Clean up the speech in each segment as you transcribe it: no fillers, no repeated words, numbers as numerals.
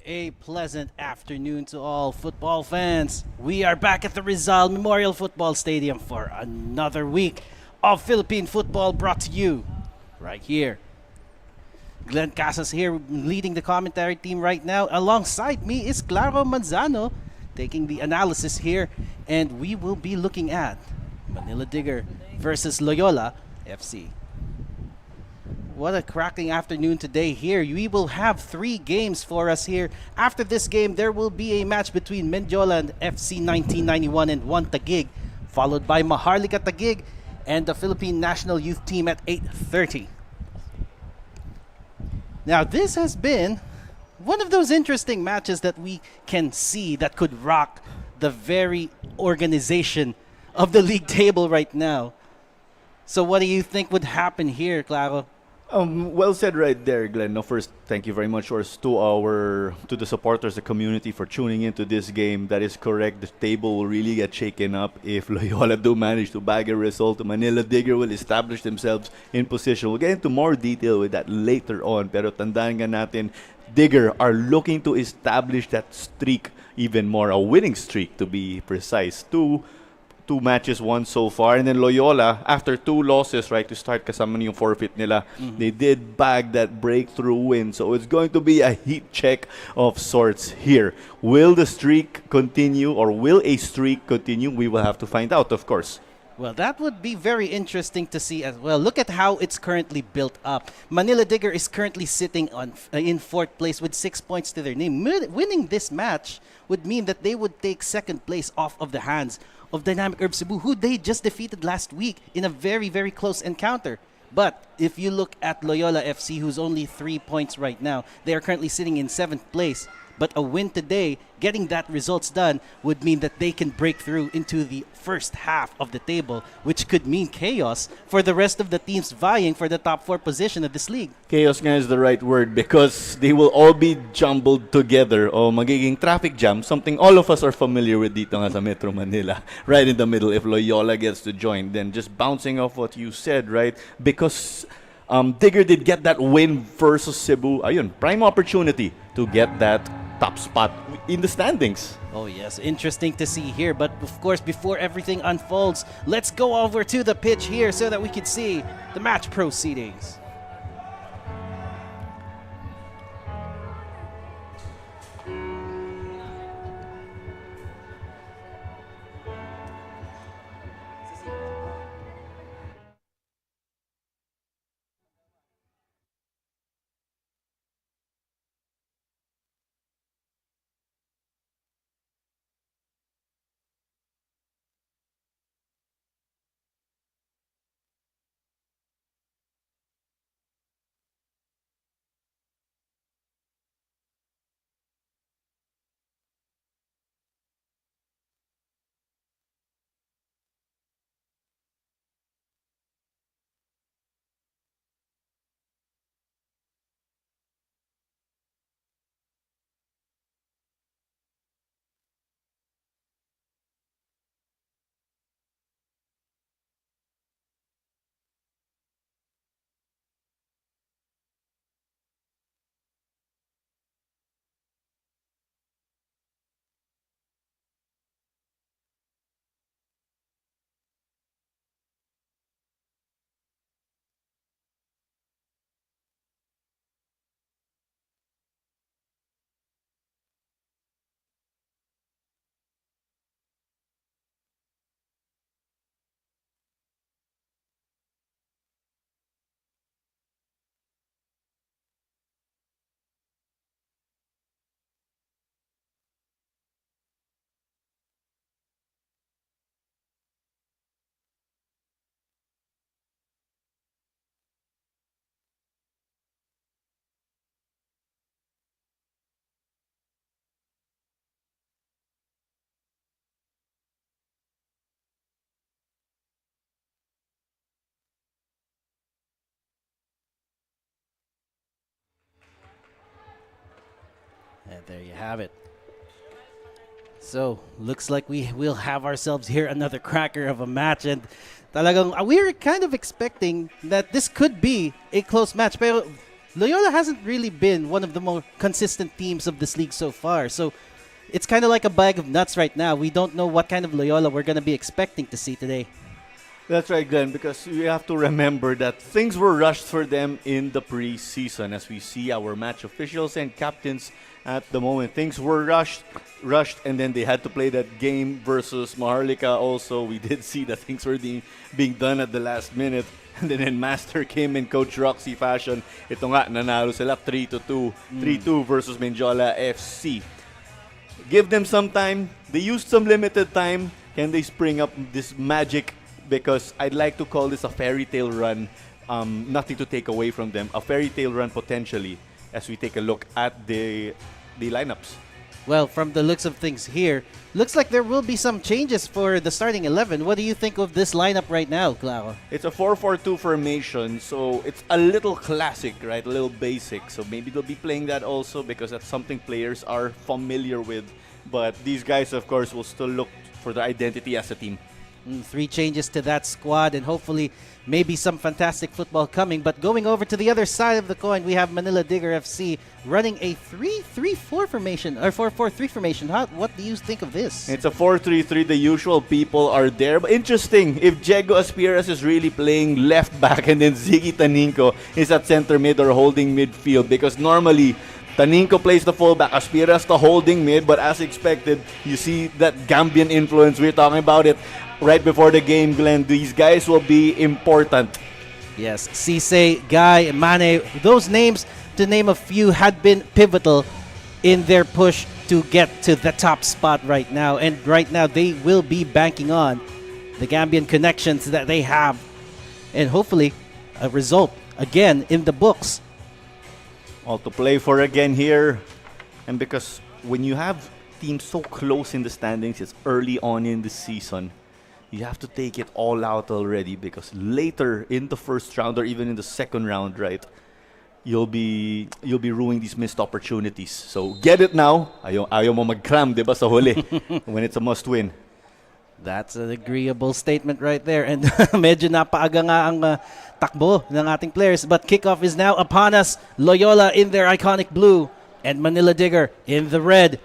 A pleasant afternoon to all football fans. We are back at the Rizal Memorial Football Stadium for another week of Philippine football brought to you right here. Glenn Casas here leading the commentary team right now. Alongside me is Claro Manzano taking the analysis here, and we will be looking at Manila Digger versus Loyola FC. What a cracking afternoon today here. We will have 3 games for us here. After this game, there will be a match between Mendiola and FC 1991 and 1 Taguig, followed by Maharlika Taguig and the Philippine National Youth Team at 8:30. Now, this has been one of those interesting matches that we can see that could rock the very organization of the league table right now. So what do you think would happen here, Claro? Well said right there, Glenn. No, first, thank you very much to the supporters, the community for tuning into this game. That is correct. The table will really get shaken up if Loyola do manage to bag a result. Manila Digger will establish themselves in position. We'll get into more detail with that later on. Pero tandaan nga natin, Digger are looking to establish that streak even more, a winning streak to be precise. Two matches won so far, and then Loyola, after 2 losses, right, to start kasama yung forfeit nila, they did bag that breakthrough win. So it's going to be a heat check of sorts here. Will the streak continue, or will a streak continue? We will have to find out, of course. Well, that would be very interesting to see as well. Look at how it's currently built up. Manila Digger is currently sitting in 4th place with 6 points to their name. Winning this match would mean that they would take 2nd place off of the hands of Dynamic Herb Cebu, who they just defeated last week in a very, very close encounter. But if you look at Loyola FC, who's only 3 points right now, they are currently sitting in 7th place. But a win today, getting that results done, would mean that they can break through into the first half of the table, which could mean chaos for the rest of the teams vying for the top 4 position of this league. Chaos nga is the right word because they will all be jumbled together o magiging traffic jam, something all of us are familiar with dito nga sa Metro Manila. Right in the middle if Loyola gets to join. Then just bouncing off what you said, right? Because Digger did get that win versus Cebu. Ayun, prime opportunity to get that top spot in the standings. Oh yes, interesting to see here. But of course, before everything unfolds, let's go over to the pitch here so that we can see the match proceedings. And there you have it. So, looks like we will have ourselves here another cracker of a match. And talagang, we were kind of expecting that this could be a close match. Pero Loyola hasn't really been one of the more consistent teams of this league so far. So it's kind of like a bag of nuts right now. We don't know what kind of Loyola we're going to be expecting to see today. That's right, Glenn, because we have to remember that things were rushed for them in the preseason. As we see our match officials and captains at the moment, things were rushed, and then they had to play that game versus Maharlika also. We did see that things were being done at the last minute. And then Master came in Coach Roxy fashion. Ito nga, nanalo sila 3-2. 3-2 versus Menjola FC. Give them some time. They used some limited time. Can they spring up this magic? Because I'd like to call this a fairy tale run. Nothing to take away from them. A fairy tale run potentially as we take a look at the lineups. Well, from the looks of things here, looks like there will be some changes for the starting 11. What do you think of this lineup right now, Clara? It's a 4-4-2 formation, so it's a little classic, right? A little basic. So maybe they'll be playing that also because that's something players are familiar with. But these guys, of course, will still look for their identity as a team. 3 changes to that squad, and hopefully maybe some fantastic football coming. But going over to the other side of the coin, we have Manila Digger FC running a 3-3-4 formation, or 4-4-3 formation. What do you think of this? It's a 4-3-3. The usual people are there. But interesting, if Diego Aspiras is really playing left back and then Ziggy Taninco is at center mid or holding midfield, because normally Taninco plays the fullback, Aspiras the holding mid, but as expected, you see that Gambian influence. We're talking about it right before the game, Glenn. These guys will be important. Yes, Cisse, Guy, Mane, those names, to name a few, had been pivotal in their push to get to the top spot right now. And right now, they will be banking on the Gambian connections that they have. And hopefully, a result, again, in the books. All to play for again here. And because when you have teams so close in the standings, it's early on in the season, you have to take it all out already, because later in the first round or even in the second round, right, you'll be ruining these missed opportunities. So get it now. Ayaw mo mag-cram, di ba, sa huli when it's a must-win. That's an agreeable statement right there. And medyo napaaga nga ang takbo ng ating players. But kickoff is now upon us. Loyola in their iconic blue and Manila Digger in the red.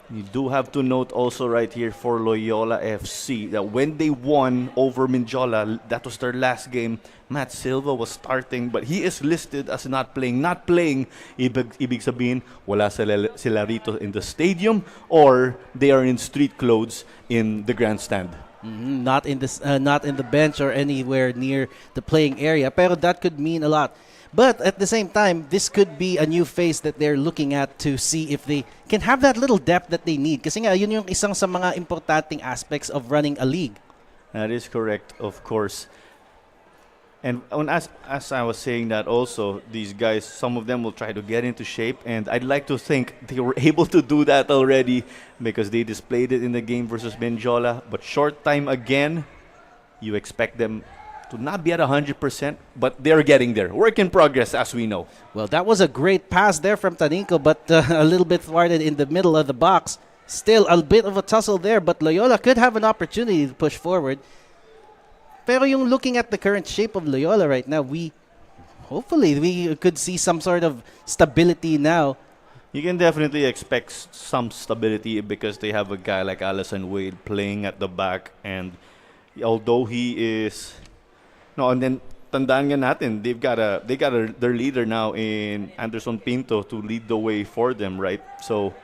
You do have to note also right here for Loyola FC that when they won over Minjola, that was their last game, Matt Silva was starting, but he is listed as not playing. Not playing, ibig sabihin, wala sila rito in the stadium, or they are in street clothes in the grandstand. Not in the bench or anywhere near the playing area. Pero that could mean a lot. But at the same time, this could be a new phase that they're looking at to see if they can have that little depth that they need. Kasi nga, yun yung isang sa mga importanteng aspects of running a league. That is correct, of course. And as I was saying that also, these guys, some of them will try to get into shape. And I'd like to think they were able to do that already because they displayed it in the game versus Benjola. But short time again, you expect them to not be at 100%, but they're getting there. Work in progress, as we know. Well, that was a great pass there from Taninco, but a little bit thwarted in the middle of the box. Still a bit of a tussle there, but Loyola could have an opportunity to push forward. Pero yung looking at the current shape of Loyola right now, hopefully we could see some sort of stability now. You can definitely expect some stability because they have a guy like Allison Wade playing at the back, and although he is... No, and then tandaan nga natin, they got their leader now in Anderson Pinto to lead the way for them, right? So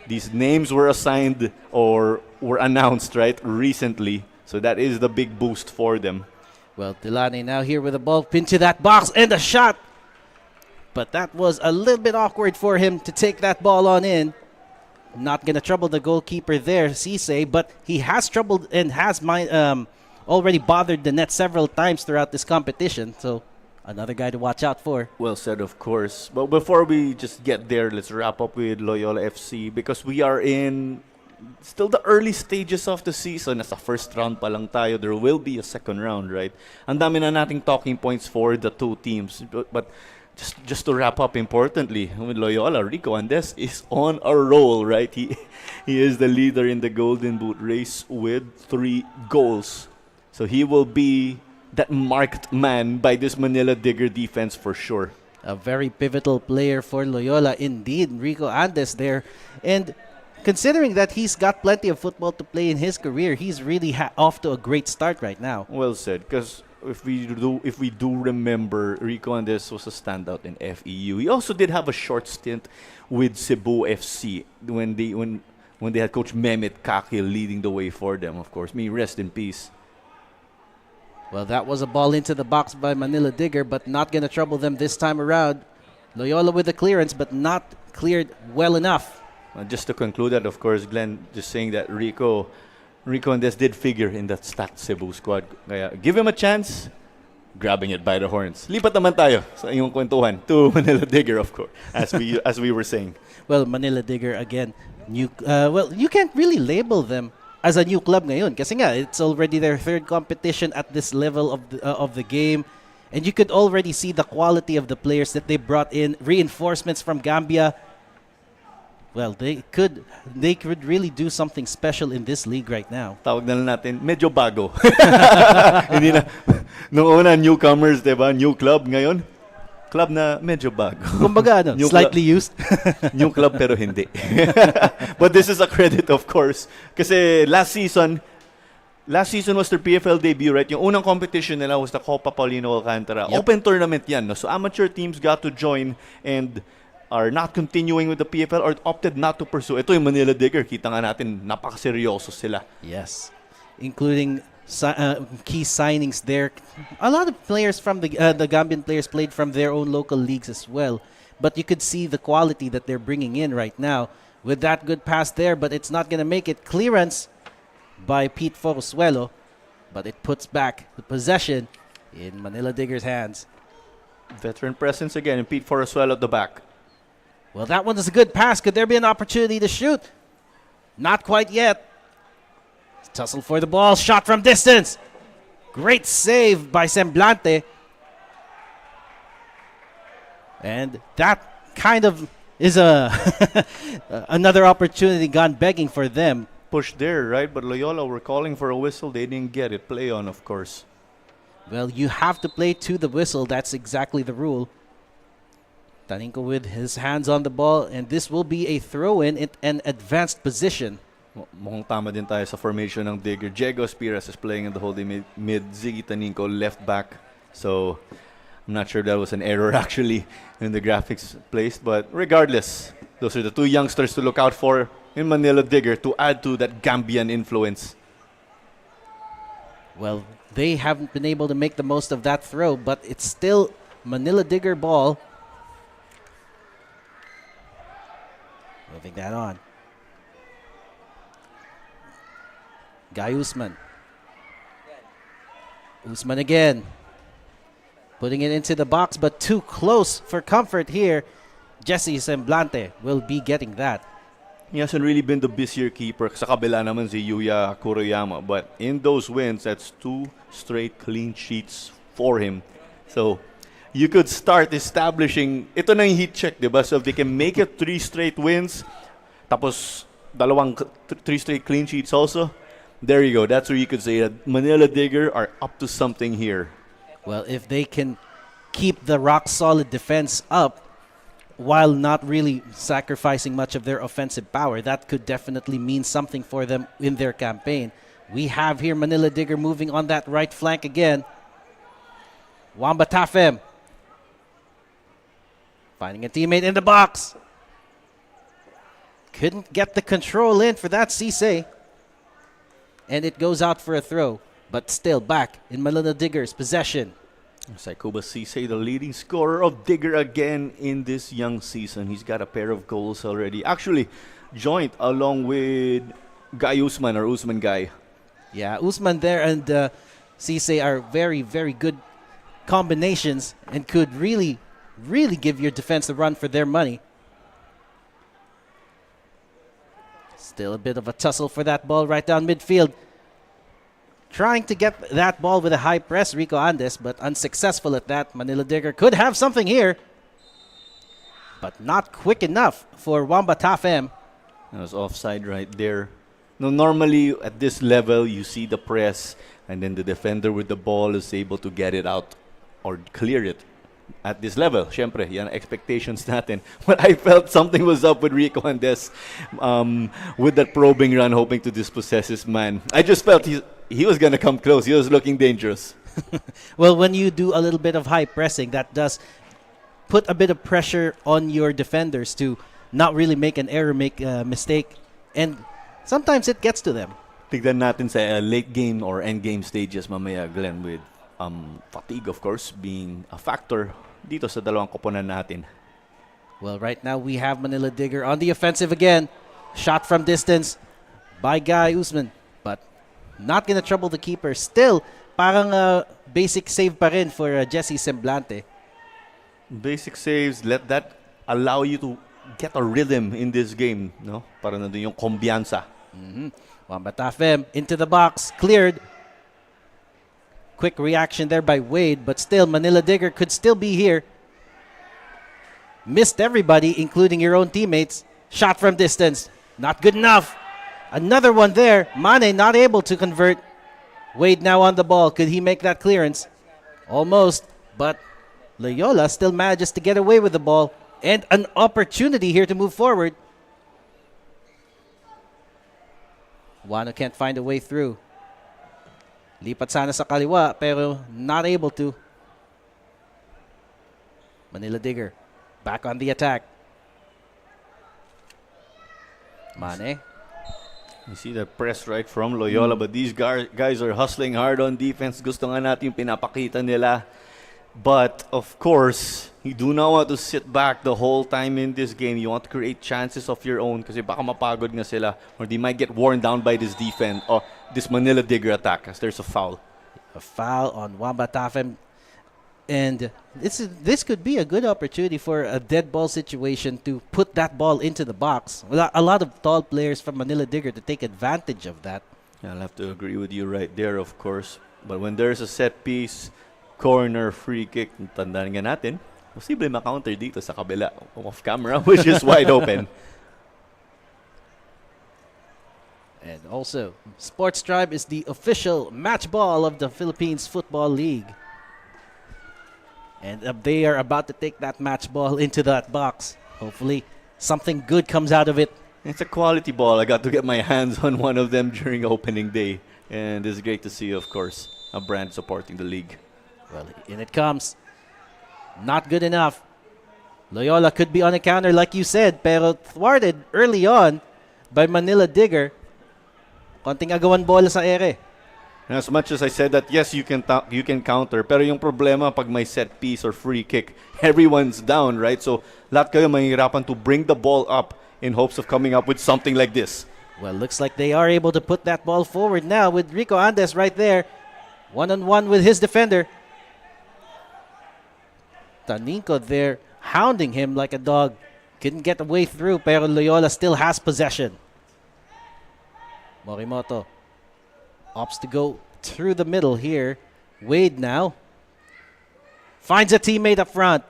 these names were assigned or were announced, right, recently. So that is the big boost for them. Well, Tilani now here with the ball, pinch to that box and a shot. But that was a little bit awkward for him to take that ball on in. Not going to trouble the goalkeeper there, Cisse, but he has troubled and has already bothered the net several times throughout this competition. So another guy to watch out for. Well said, of course. But before we just get there, let's wrap up with Loyola FC because we are in still the early stages of the season. As a first round pa lang tayo, there will be a second round, right? Ang dami na nating talking points for the two teams. But just to wrap up importantly, with Loyola, Rico Andes is on a roll, right? He is the leader in the Golden Boot race with 3 goals. So he will be that marked man by this Manila Digger defense for sure. A very pivotal player for Loyola indeed, Rico Andes there. And considering that he's got plenty of football to play in his career, he's really off to a great start right now. Well said, because if we do remember, Rico Andes was a standout in FEU. He also did have a short stint with Cebu FC when they had Coach Mehmet Kakil leading the way for them. Of course, may rest in peace. Well, that was a ball into the box by Manila Digger, but not going to trouble them this time around. Loyola with the clearance, but not cleared well enough. Just to conclude that, of course, Glenn, just saying that Rico Andes did figure in that stacked Cebu squad. Kaya give him a chance, grabbing it by the horns. Lipat naman tayo sa iyong kwentuhan to Manila Digger, of course, as we were saying. Well, Manila Digger again. You can't really label them as a new club ngayon kasi nga it's already their third competition at this level of the game, and you could already see the quality of the players that they brought in, reinforcements from Gambia. Well, they could really do something special in this league right now. Tawag na lang natin, medyo bago. Hindi na, noong una, newcomers, diba? New club ngayon. Club na medyo bago. Kumbaga, slightly used. New club pero hindi. But this is a credit, of course. Kasi last season was their PFL debut, right? Yung unang competition nila was the Copa Paulino Alcantara. Yep. Open tournament yan. No? So amateur teams got to join and are not continuing with the PFL or opted not to pursue. Ito yung Manila Digger. Kita nga natin, napakaseryoso sila. Yes. Including key signings there. A lot of players from the Gambian players played from their own local leagues as well. But you could see the quality that they're bringing in right now with that good pass there, but it's not going to make it. Clearance by Pete Fogosuelo, but it puts back the possession in Manila Digger's hands. Veteran presence again, and Pete Fogosuelo at the back. Well, that one is a good pass. Could there be an opportunity to shoot? Not quite yet. Tussle for the ball. Shot from distance. Great save by Semblante. And that kind of is another opportunity gone begging for them. Push there, right? But Loyola were calling for a whistle. They didn't get it. Play on, of course. Well, you have to play to the whistle. That's exactly the rule. Taninko with his hands on the ball, and this will be a throw-in at an advanced position. Mukhang tama din tayo sa formation ng Digger. Diego Espiras is playing in the holding mid. Ziggy Taninko left back. So, I'm not sure that was an error actually in the graphics placed. But regardless, those are the two youngsters to look out for in Manila Digger to add to that Gambian influence. Well, they haven't been able to make the most of that throw, but it's still Manila Digger ball. Moving that on. Guy Usman. Usman again. Putting it into the box, but too close for comfort here. Jesse Semblante will be getting that. He hasn't really been the busier keeper. Sa kabila naman si Yuya Kuroyama. But in those wins, that's 2 straight clean sheets for him. So, you could start establishing, ito na yung heat check, diba? So if they can make it 3 straight wins, tapos 3 straight clean sheets also, there you go. That's where you could say that Manila Digger are up to something here. Well, if they can keep the rock-solid defense up while not really sacrificing much of their offensive power, that could definitely mean something for them in their campaign. We have here Manila Digger moving on that right flank again. Wamba Tafem finding a teammate in the box. Couldn't get the control in for that Cisse. And it goes out for a throw. But still back in Manila Digger's possession. Saikuba Cisse, the leading scorer of Digger again in this young season. He's got a pair of goals already. Actually, joint along with Guy Usman or Usman Guy. Yeah, Usman there and Cisse are very, very good combinations and could really give your defense a run for their money. Still a bit of a tussle for that ball right down midfield. Trying to get that ball with a high press, Rico Andes, but unsuccessful at that. Manila Digger could have something here, but not quick enough for Wamba Tafem. That was offside right there. No, normally at this level, you see the press And then the defender with the ball is able to get it out or clear it at this level. Syempre, yan ang expectations natin. But I felt something was up with Rico Andes with that probing run, hoping to dispossess his man. I just felt he was going to come close. He was looking dangerous. Well, when you do a little bit of high pressing, that does put a bit of pressure on your defenders to not really make an error, make a mistake. And sometimes it gets to them. Tignan natin sa late game or end game stages mamaya, Glenn, with fatigue, of course, being a factor dito sa dalawang koponan natin. Well, right now we have Manila Digger on the offensive again. Shot from distance by Guy Usman. But not gonna trouble the keeper. Still, parang basic save pa rin for Jesse Semblante. Basic saves, let that allow you to get a rhythm in this game, no? Para nandun yung kumbiyansa. Wambata Fem into the box, cleared. Quick reaction there by Wade, but still Manila Digger could still be here. Missed everybody, including your own teammates. Shot from distance, not good enough. Another one there. Mane not able to convert. Wade now on the ball. Could he make that clearance? Almost, but Loyola still manages to get away with the ball. And an opportunity here to move forward. Wano can't find a way through. Lipat sana sa kaliwa, pero not able to. Manila Digger back on the attack. Mane. You see the press right from Loyola, but these guys are hustling hard on defense. Gusto nga natin yung pinapakita nila. But, of course, you do not want to sit back the whole time in this game. You want to create chances of your own kasi baka mapagod nga sila or they might get worn down by this defense or this Manila Digger attack as there's a foul. A foul on Wamba Tafem. And this could be a good opportunity for a dead ball situation to put that ball into the box. A lot of tall players from Manila Digger to take advantage of that. I'll have to agree with you right there, of course. But when there's a set piece, corner, free kick, tandaan nga natin, posible ma-counter dito sa kabila off camera, which is wide open. And also, Sports Tribe is the official match ball of the Philippines Football League. And they are about to take that match ball into that box. Hopefully, something good comes out of it. It's a quality ball. I got to get my hands on one of them during opening day. And it's great to see, of course, a brand supporting the league. Well, in it comes. Not good enough. Loyola could be on a counter, like you said, pero thwarted early on by Manila Digger. Konting agawan bola sa ere. As much as I said that, yes, you can counter, pero yung problema pag may set piece or free kick, everyone's down, right? So, lahat kayo mahihirapan to bring the ball up in hopes of coming up with something like this. Well, looks like they are able to put that ball forward now with Rico Andes right there. One-on-one with his defender. Taninko there hounding him like a dog. Couldn't get away through, pero Loyola still has possession. Morimoto opts to go through the middle here. Wade now finds a teammate up front.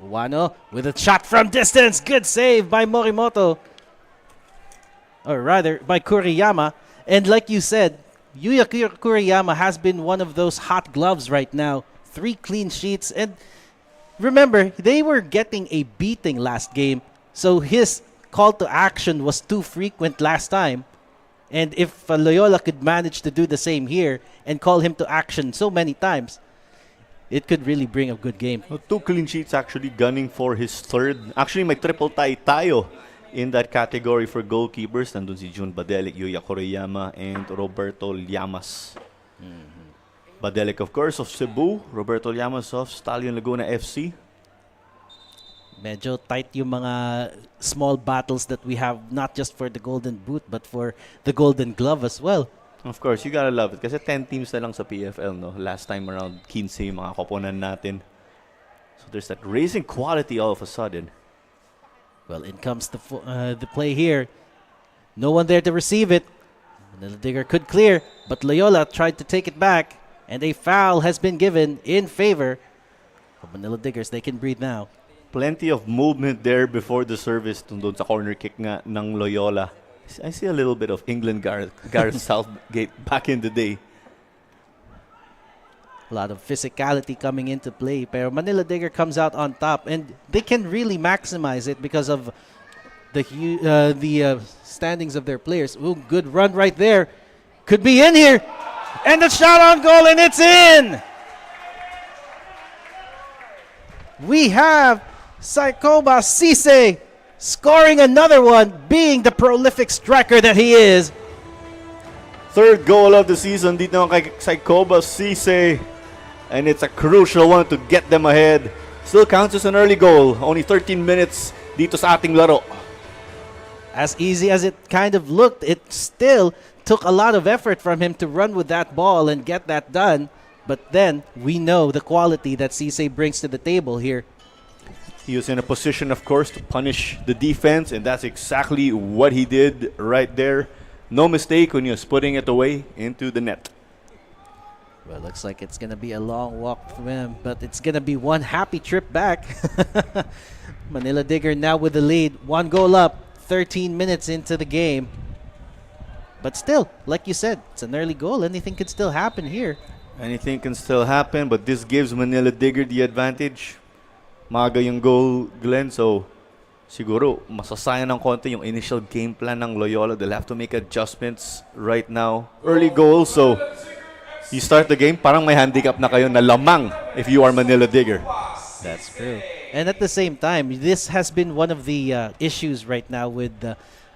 Wano with a shot from distance. Good save by Morimoto. Or rather, by Kuriyama. And like you said, Yuya Kuriyama has been one of those hot gloves right now. 3 clean sheets. And remember, they were getting a beating last game. So his call to action was too frequent last time. And if Loyola could manage to do the same here and call him to action so many times, it could really bring a good game. 2 clean sheets actually gunning for his third. Actually, may triple tie tayo in that category for goalkeepers. Nandun si Jun Badelic, Yuya Koreyama, and Roberto Llamas. Badelic, of course, of Cebu. Roberto Llamas of Stallion Laguna FC. Medyo tight yung mga small battles that we have, not just for the Golden Boot, but for the Golden Glove as well. Of course, you gotta love it. Kasi 10 teams na lang sa PFL, no? Last time around, 15 yung mga koponan natin. So there's that raising quality all of a sudden. Well, in comes the play here. No one there to receive it. Manila Digger could clear, but Loyola tried to take it back, and a foul has been given in favor of Manila Diggers. They can breathe now. Plenty of movement there before the service doon sa corner kick nga ng Loyola. I see a little bit of England Gareth Southgate back in the day. A lot of physicality coming into play. Pero Manila Digger comes out on top, and they can really maximize it because of the standings of their players. Ooh, good run right there. Could be in here. And the shot on goal, and it's in! We have Saikoba Sise scoring another one, being the prolific striker that he is. Third goal of the season dito kay Saikoba Sise. And it's a crucial one to get them ahead. Still counts as an early goal. Only 13 minutes dito sa ating laro. As easy as it kind of looked, it still took a lot of effort from him to run with that ball and get that done. But then, we know the quality that Sise brings to the table here. He was in a position, of course, to punish the defense, and that's exactly what he did right there. No mistake when he was putting it away into the net. Well, looks like it's going to be a long walk for him, but it's going to be one happy trip back. Manila Digger now with the lead. 1 goal up, 13 minutes into the game. But still, like you said, it's an early goal. Anything could still happen here. Anything can still happen, but this gives Manila Digger the advantage. Maga yung goal, Glenn, so siguro masasayang ng konti yung initial game plan ng Loyola. They'll have to make adjustments right now. Early goal, so you start the game, parang may handicap na kayo na lamang if you are Manila Digger. That's true. And at the same time, this has been one of the issues right now with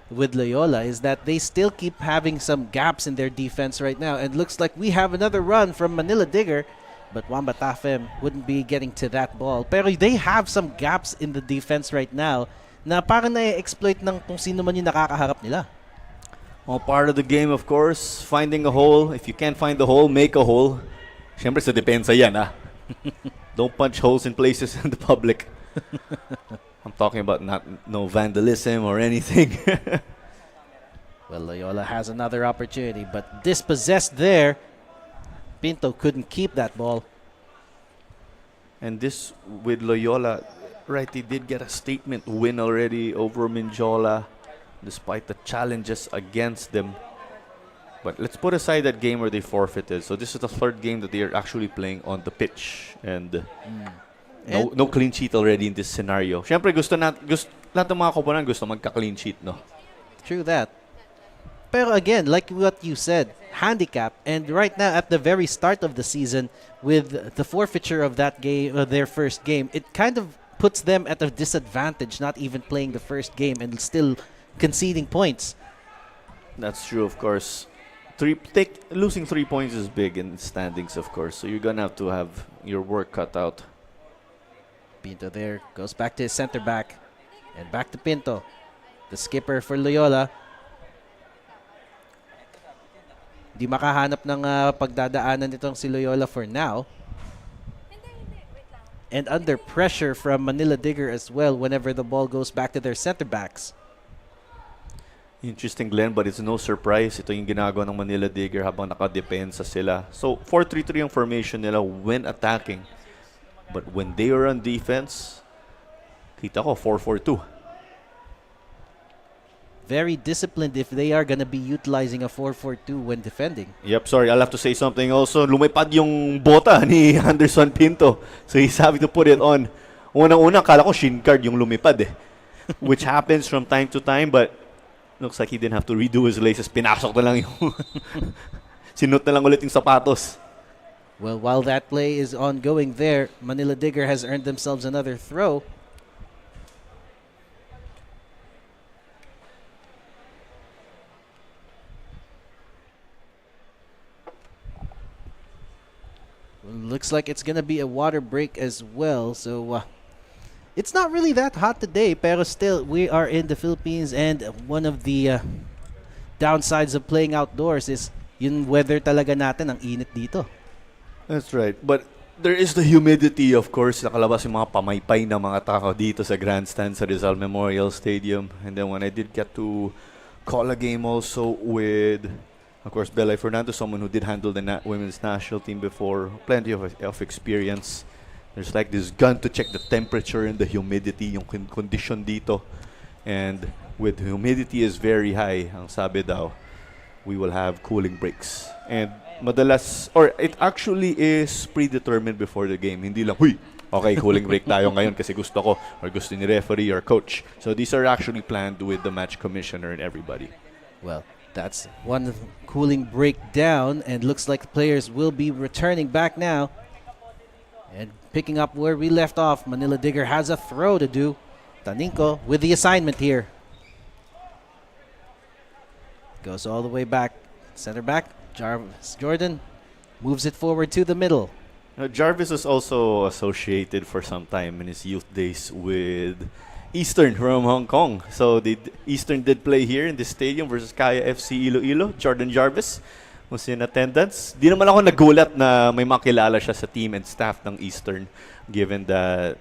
Loyola, is that they still keep having some gaps in their defense right now. And looks like we have another run from Manila Digger, but Wamba Tafem wouldn't be getting to that ball. Pero they have some gaps in the defense right now na parang na-exploit ng kung sino man yung nakakaharap nila. Well, part of the game, of course, finding a hole. If you can't find the hole, make a hole. Siyempre sa depensa yan, ah. Don't punch holes in places in the public. I'm talking about no vandalism or anything. Well, Loyola has another opportunity, but dispossessed there. Pinto couldn't keep that ball. And this with Loyola, right, they did get a statement win already over Minjola, despite the challenges against them. But let's put aside that game where they forfeited. So this is the third game that they are actually playing on the pitch. And no clean sheet already in this scenario. Siyempre, lahat ng mga koponan gusto magka-clean sheet, no? True that. Pero again, like what you said, handicap. And right now, at the very start of the season, with the forfeiture of that game, their first game, it kind of puts them at a disadvantage, not even playing the first game and still conceding points. That's true, of course. Losing 3 points is big in standings, of course. So you're gonna have to have your work cut out. Pinto there goes back to his center back, and back to Pinto, the skipper for Loyola. Di makahanap ng pagdadaanan itong si Loyola for now. And under pressure from Manila Digger as well whenever the ball goes back to their center backs. Interesting, Glenn, but it's no surprise. Ito yung ginagawa ng Manila Digger habang nakadepensa sila. So, 4-3-3 ang formation nila when attacking. But when they are on defense, kita ko, 4-4-2. Very disciplined if they are gonna be utilizing a 4-4-2 when defending. Yep, sorry, I'll have to say something also. Lumipad yung bota ni Anderson Pinto. So he's having to put it on. Unang-una, akala ko shin guard yung lumipad eh. Which happens from time to time, but looks like he didn't have to redo his laces. Pinasok na lang yung sinut na lang ulit yung sapatos. Well, while that play is ongoing there, Manila Digger has earned themselves another throw. Looks like it's gonna be a water break as well, so it's not really that hot today, pero still, we are in the Philippines, and one of the downsides of playing outdoors is yung weather talaga natin, ang init dito. That's right, but there is the humidity, of course. Nakalabas yung mga pamaypay na mga tao dito sa grandstand sa Rizal Memorial Stadium. And then when I did get to call a game also with, of course, Belay Fernando, someone who did handle the women's national team before, plenty of experience. There's like this gun to check the temperature and the humidity, yung condition dito. And with humidity is very high, ang sabi daw, we will have cooling breaks. And madalas, or it actually is predetermined before the game. Hindi lang, huy, okay, cooling break tayo ngayon kasi gusto ko or gusto ni referee or coach. So these are actually planned with the match commissioner and everybody. Well, that's one cooling break down, and looks like the players will be returning back now. And picking up where we left off, Manila Digger has a throw to do. Taninko with the assignment here. Goes all the way back. Center back, Jarvis Jordan moves it forward to the middle. Jarvis was also associated for some time in his youth days with Eastern from Hong Kong. So Eastern did play here in this stadium versus Kaya FC Iloilo. Jordan Jarvis was in attendance. Di naman ako nagulat na may makilala siya sa team and staff ng Eastern, given that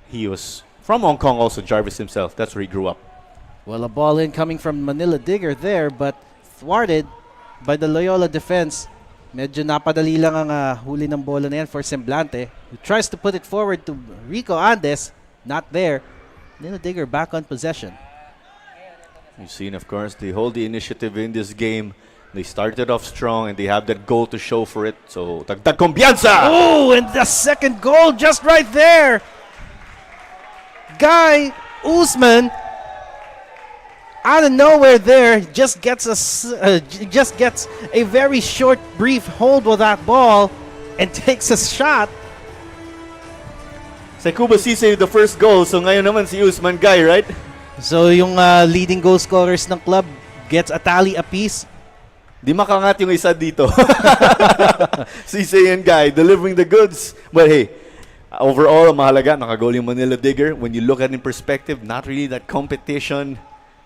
he was from Hong Kong also, Jarvis himself. That's where he grew up. Well, a ball in coming from Manila Digger there, but thwarted by the Loyola defense. Medyo napadali lang ang huli ng bola na yan for Semblante, who tries to put it forward to Rico Andes. Not there. Manila Digger back on possession. You've seen, of course, they hold the initiative in this game. They started off strong and they have that goal to show for it. So, dagdag kumpiyansa! Oh, and the second goal just right there. Guy Usman, out of nowhere there, just gets a very short, brief hold with that ball and takes a shot. Sa Cuba Cisse, the first goal. So ngayon naman si Usman Guy, right? So yung leading goal scorers ng club gets a tally apiece. Di makangat yung isa dito. Cisse and Guy delivering the goods. But hey, overall, mahalaga, nakagol yung Manila Digger. When you look at it in perspective, not really that competition,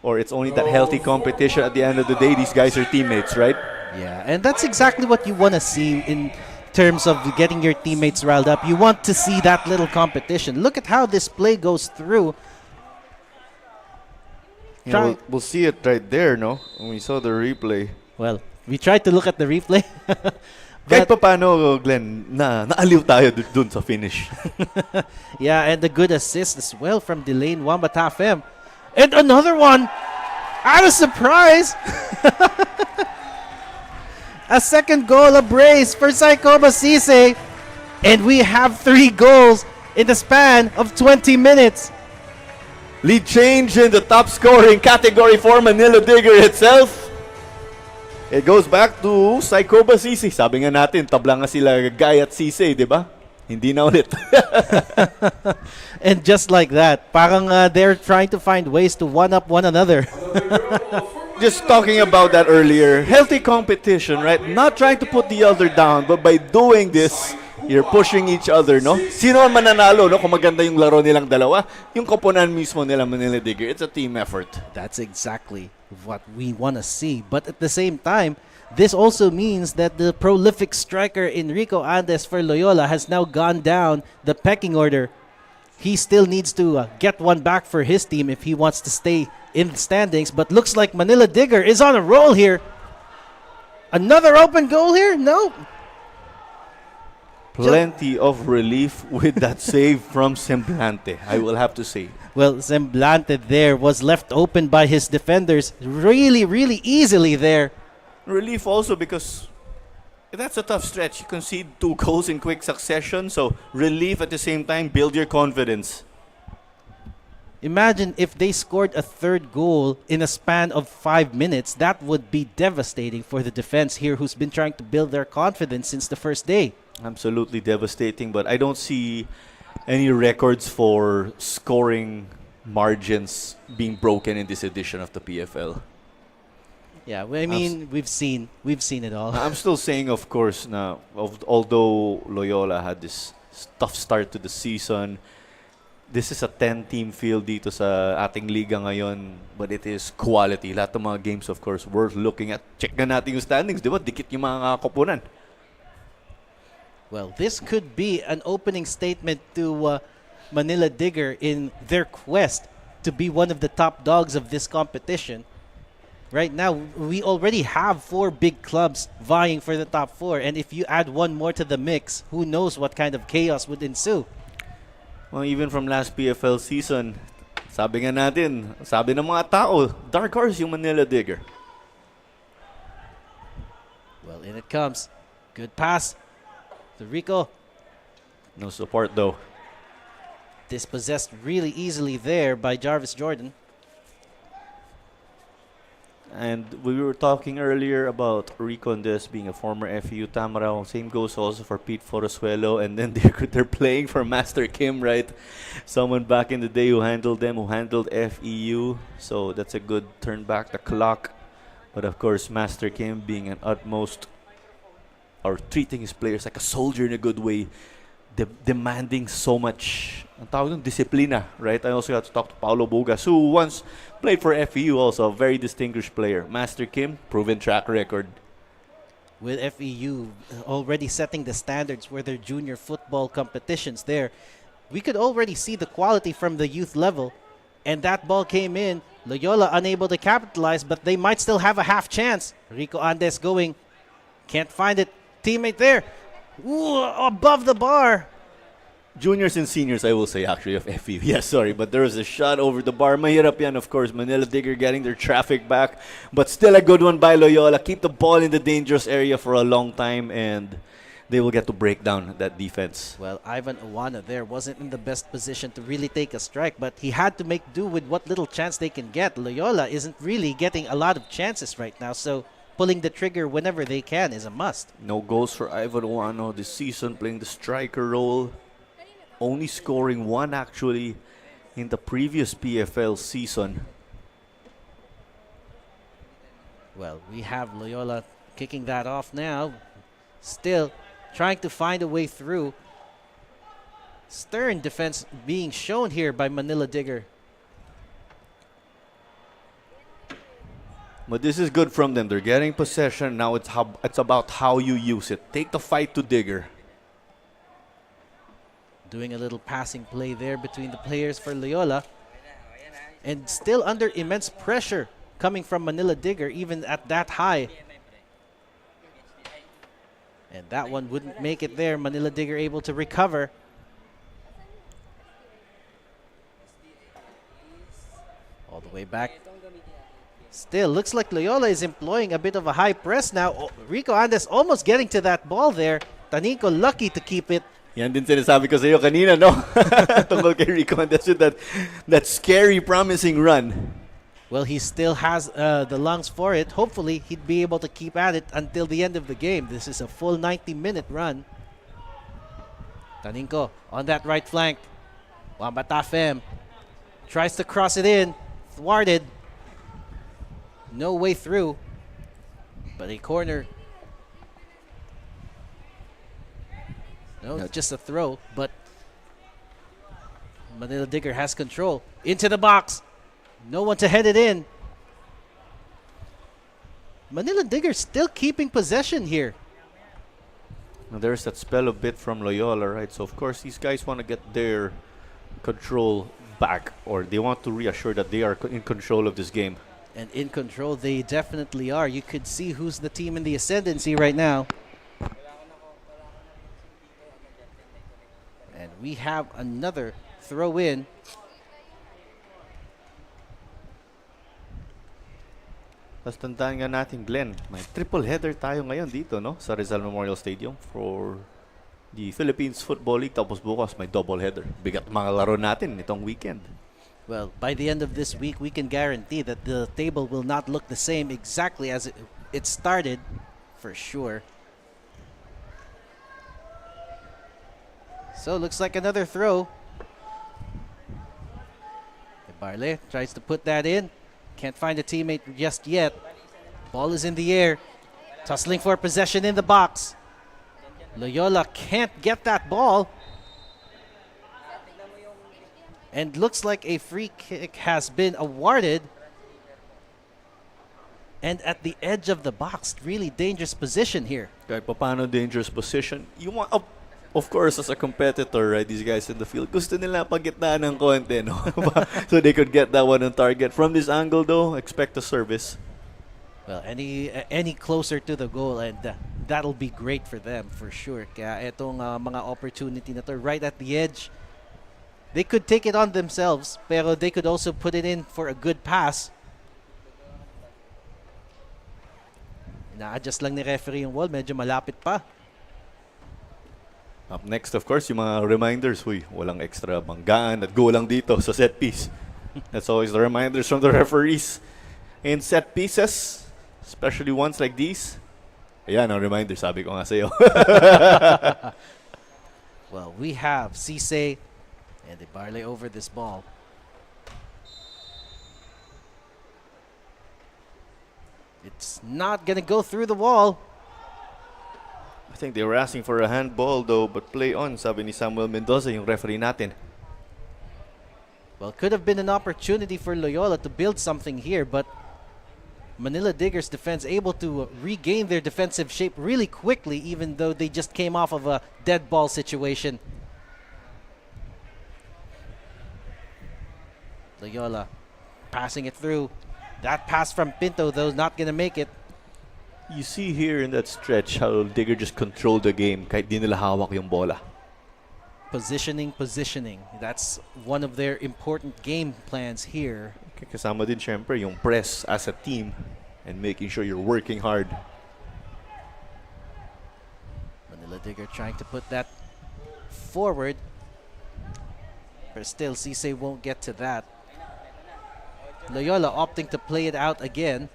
or it's only that healthy competition. At the end of the day, these guys are teammates, right? Yeah, and that's exactly what you want to see in terms of getting your teammates riled up. You want to see that little competition. Look at how this play goes through. Yeah, we'll see it right there, no? When we saw the replay. Well, we tried to look at the replay. Kahit pa paano, Glenn, naaliw tayo dun sa finish. Yeah, and the good assist as well from Delane Wambatafem. And another one, out of surprise. A second goal, a brace for Saikoba Cisse. And we have 3 goals in the span of 20 minutes. Lead change in the top scoring category for Manila Digger itself. It goes back to Saikoba Cisse. Sabi nga natin, tabla nga sila Guy at Cisse, di ba? Hindi na ulit. And just like that, parang they're trying to find ways to one-up one another. Just talking about that earlier. Healthy competition, right? Not trying to put the other down, but by doing this, you're pushing each other, no? Sino ang mananalo, no? Kung maganda yung laro nilang dalawa, yung koponan mismo nila Manila Digger. It's a team effort. That's exactly what we want to see. But at the same time, this also means that the prolific striker Enrico Andes for Loyola has now gone down the pecking order. He still needs to get one back for his team if he wants to stay in the standings. But looks like Manila Digger is on a roll here. Another open goal here? No. Plenty of relief with that save from Semblante, I will have to say. Well, Semblante there was left open by his defenders really, really easily there. Relief also because that's a tough stretch. You concede 2 goals in quick succession, so relief at the same time, build your confidence. Imagine if they scored a 3rd goal in a span of 5 minutes. That would be devastating for the defense here, who's been trying to build their confidence since the first day. Absolutely devastating, but I don't see any records for scoring margins being broken in this edition of the PFL. Yeah, I mean, we've seen it all. I'm still saying, of course, na although Loyola had this tough start to the season, this is a 10-team field dito sa ating liga ngayon, but it is quality. Lahat ng mga games, of course, worth looking at. Check na natin yung standings, di ba? Dikit yung mga koponan. Well, this could be an opening statement to Manila Digger in their quest to be one of the top dogs of this competition. Right now, we already have 4 big clubs vying for the top 4. And if you add one more to the mix, who knows what kind of chaos would ensue. Well, even from last PFL season, Sabi nga natin, sabi ng mga tao, dark horse yung Manila Digger. Well, in it comes. Good pass to Rico. No support though. Dispossessed really easily there by Jarvis Jordan. And we were talking earlier about Rico and this being a former FEU Tamaraw. Same goes also for Pete Forosuelo. And then they're playing for Master Kim, right? Someone back in the day who handled them, who handled FEU. So that's a good turn back the clock. But of course, Master Kim being an utmost, or treating his players like a soldier in a good way, demanding so much. Ang tawag ng disiplina, right? I also got to talk to Paulo Bogas, who once played for FEU, also a very distinguished player. Master Kim, proven track record. With FEU already setting the standards for their junior football competitions there, we could already see the quality from the youth level. And that ball came in. Loyola unable to capitalize, but they might still have a half chance. Rico Andes going. Can't find it. Teammate there. Ooh, above the bar. Juniors and seniors, I will say, actually, of FEU. Yes, sorry, but there was a shot over the bar. Mahirap yan, of course. Manila Digger getting their traffic back. But still a good one by Loyola. Keep the ball in the dangerous area for a long time, and they will get to break down that defense. Well, Ivan Owana there wasn't in the best position to really take a strike, but he had to make do with what little chance they can get. Loyola isn't really getting a lot of chances right now, so pulling the trigger whenever they can is a must. No goals for Ivan Oano this season, playing the striker role. Only scoring one, actually, in the previous PFL season. Well, we have Loyola kicking that off now. Still trying to find a way through. Stern defense being shown here by Manila Digger. But this is good from them. They're getting possession. Now it's about how you use it. Take the fight to Digger. Doing a little passing play there between the players for Loyola. And still under immense pressure coming from Manila Digger, even at that high. And that one wouldn't make it there. Manila Digger able to recover. All the way back. Still, looks like Loyola is employing a bit of a high press now. Oh, Rico Andes almost getting to that ball there. Tanico lucky to keep it. Yan din sinasabi ko sa iyo kanina, no? Tungkol kay Rico Andes with that scary, promising run. Well, he still has the lungs for it. Hopefully, he'd be able to keep at it until the end of the game. This is a full 90-minute run. Taninko on that right flank. Wambata Fem tries to cross it in. Thwarted. No way through. But a corner. No, just a throw. But Manila Digger has control. Into the box. No one to head it in. Manila Digger still keeping possession here. Now there's that spell a bit from Loyola, right? So of course these guys want to get their control back, or they want to reassure that they are in control of this game. And in control they definitely are. You could see who's the team in the ascendancy right now. And we have another throw in. Tapos tandaan nga natin, Glenn, may triple header tayo ngayon dito, no? Sa Rizal Memorial Stadium for the Philippines Football League. Tapos bukas may double header. Bigat mga laro natin itong weekend. Well, by the end of this week, we can guarantee that the table will not look the same exactly as it started, for sure. So, looks like another throw. Barle tries to put that in. Can't find a teammate just yet. Ball is in the air. Tussling for possession in the box. Loyola can't get that ball. And looks like a free kick has been awarded. And at the edge of the box, really dangerous position here. Kahit paano dangerous position. You want, of course, as a competitor, right, these guys in the field, gusto nila pagitnaan ng konti, no? So they could get that one on target. From this angle, though, expect a service. Well, any closer to the goal, and that'll be great for them, for sure. Kaya itong mga opportunity na to right at the edge. They could take it on themselves, pero they could also put it in for a good pass. Na-adjust lang ni referee yung wall, medyo malapit pa. Up next, of course, yung mga reminders. Huy, walang extra banggaan at go lang dito sa set piece. That's always the reminders from the referees. In set pieces, especially ones like these. Ayan, ang reminder, sabi ko nga sa'yo. Well, we have Cisse, and they barley over this ball. It's not gonna go through the wall. I think they were asking for a handball though, but play on, sabi ni Samuel Mendoza, yung referee natin. Well, could have been an opportunity for Loyola to build something here, but Manila Digger's defense able to regain their defensive shape really quickly, even though they just came off of a dead ball situation. Loyola passing it through. That pass from Pinto, though, not going to make it. You see here in that stretch how Digger just controlled the game kahit di nila hawak yung bola. Positioning. That's one of their important game plans here. Kasama din syempre yung press as a team and making sure you're working hard. Manila Digger trying to put that forward. But still, Cisse won't get to that. Loyola opting to play it out again.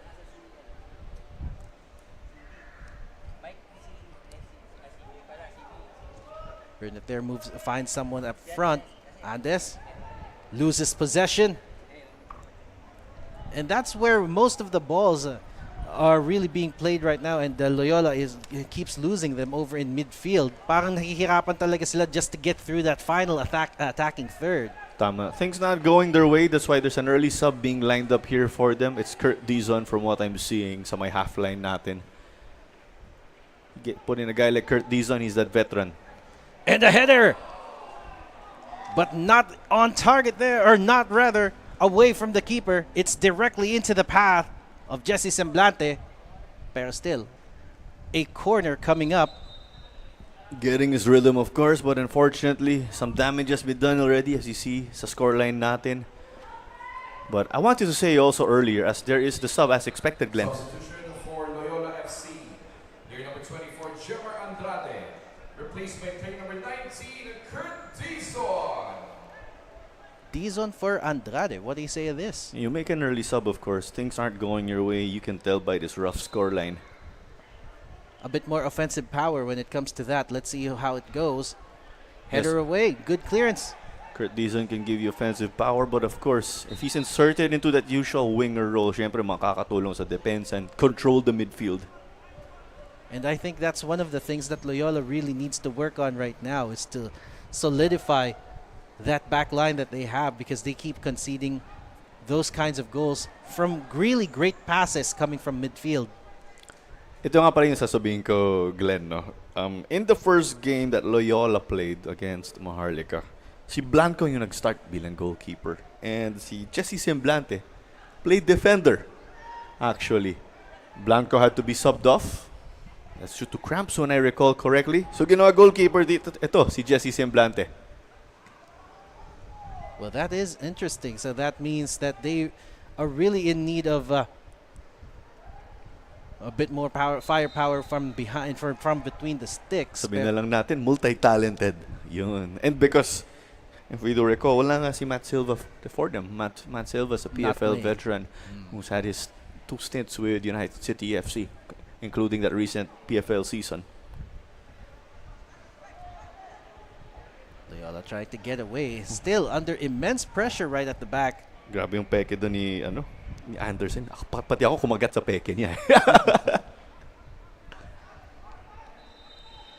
Bernater moves, finds someone up front. Andes loses possession. And that's where most of the balls are really being played right now. And Loyola keeps losing them over in midfield. Parang nahihirapan talaga sila just to get through that final attacking third. Tama. Things not going their way. That's why there's an early sub being lined up here for them. It's Kurt Dizon from what I'm seeing sa may half line natin. Put in a guy like Kurt Dizon. He's that veteran. And a header! But not on target there, or not rather, away from the keeper. It's directly into the path of Jesse Semblante. Pero still, a corner coming up. Getting his rhythm, of course, but unfortunately, some damage has been done already, as you see sa scoreline natin. But I wanted to say also earlier, as there is the sub as expected, Glenn. Substitution for Loyola FC. Player number 24, Jemar Andrade. Replaced by player number 19, Kurt Dizon. Dizon for Andrade. What do you say of this? You make an early sub, of course. Things aren't going your way. You can tell by this rough scoreline. A bit more offensive power when it comes to that. Let's see how it goes. Header away. Good clearance. Kurt Dizon can give you offensive power, but of course, if he's inserted into that usual winger role, syempre makakatulong sa defense and control the midfield. And I think that's one of the things that Loyola really needs to work on right now, is to solidify that back line that they have, because they keep conceding those kinds of goals from really great passes coming from midfield. Ito nga pa rin yung sasabihin ko, Glenn, no? In the first game that Loyola played against Maharlika, si Blanco yung nag-start bilang goalkeeper. And si Jesse Semblante played defender, actually. Blanco had to be subbed off. That's due to cramps when I recall correctly. So ginawa goalkeeper dito, ito, si Jesse Semblante. Well, that is interesting. So that means that they are really in need of a bit more firepower from behind, from between the sticks. Sabihin na lang natin, multi-talented. Yun. And because, if we do recall, wala nga si Matt Silva for them. Matt Silva's a PFL veteran who's had his 2 stints with United City FC, including that recent PFL season. Loyola trying to get away. Still under immense pressure right at the back. Grabe yung peke doon ni Anderson. Pati ako kumagat sa peke niya.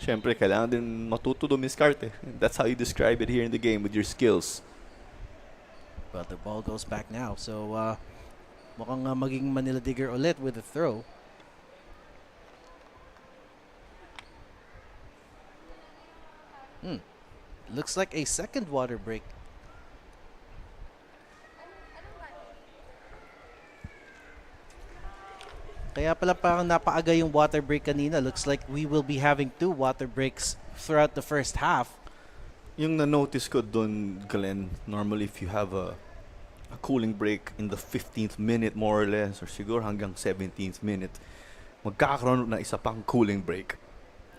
Siyempre, kailangan din matuto dumiskarte. That's how you describe it here in the game with your skills. But the ball goes back now. So, mukhang maging Manila Digger ulit with the throw. Looks like a second water break. Kaya pala parang napaaga yung water break kanina. Looks like we will be having 2 water breaks throughout the first half. Yung na-notice ko dun, Glenn, normally if you have a cooling break in the 15th minute more or less, or siguro hanggang 17th minute, magkakaroon na isa pang cooling break.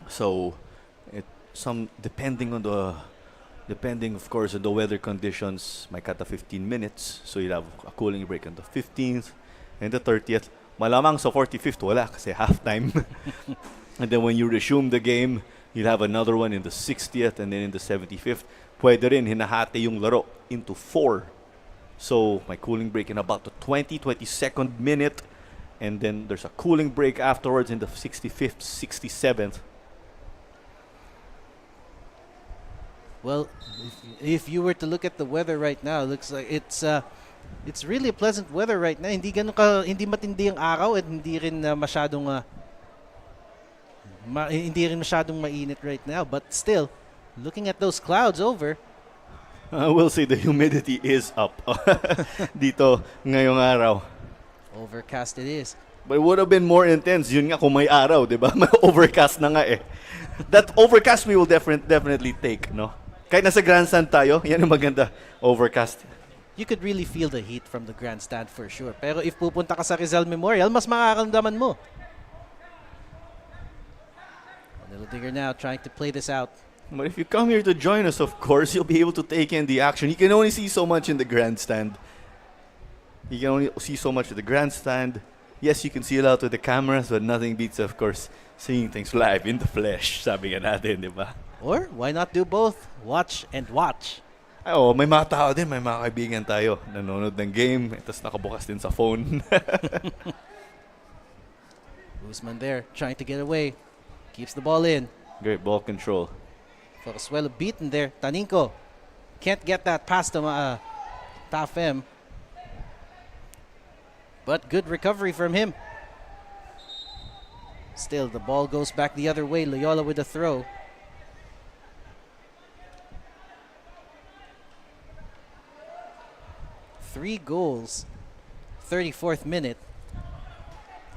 So, depending of course on the weather conditions, may cut 15 minutes, so you'll have a cooling break on the 15th and the 30th. Malamang sa 45th wala kasi halftime. And then when you resume the game, you'll have another one in the 60th, and then in the 75th, pwede rin hinahati yung laro into 4. So, may cooling break in about the 22nd minute, and then there's a cooling break afterwards in the 65th, 67th. Well, if you were to look at the weather right now, it looks like it's really pleasant weather right now. Hindi matindi ang araw at hindi rin masyadong mainit right now. But still, looking at those clouds over, I will say the humidity is up dito ngayong araw. Overcast it is. But it would have been more intense. Yun nga kung may araw, di ba? May overcast na nga eh. That overcast we will definitely take, no? Kahit nasa grandstand tayo, yan ang maganda. Overcast. You could really feel the heat from the grandstand for sure. Pero if pupunta ka sa Rizal Memorial, mas makakamdaman mo. Manila Digger now trying to play this out. But if you come here to join us, of course, you'll be able to take in the action. You can only see so much in the grandstand. You can only see so much at the grandstand. Yes, you can see it out with the cameras, but nothing beats, of course, seeing things live in the flesh. Sabi nga natin, di ba? Or why not do both? Watch and watch. Ay, oh, may mga tao din, may mga kaibigan tayo. Nanonood ng game, tapos nakabukas din sa phone. Usman there, trying to get away. Keeps the ball in. Great ball control. Forasuelo beaten there. Taninko can't get that past him, Tafem. But good recovery from him. Still, the ball goes back the other way. Loyola with a throw. Three goals, 34th minute.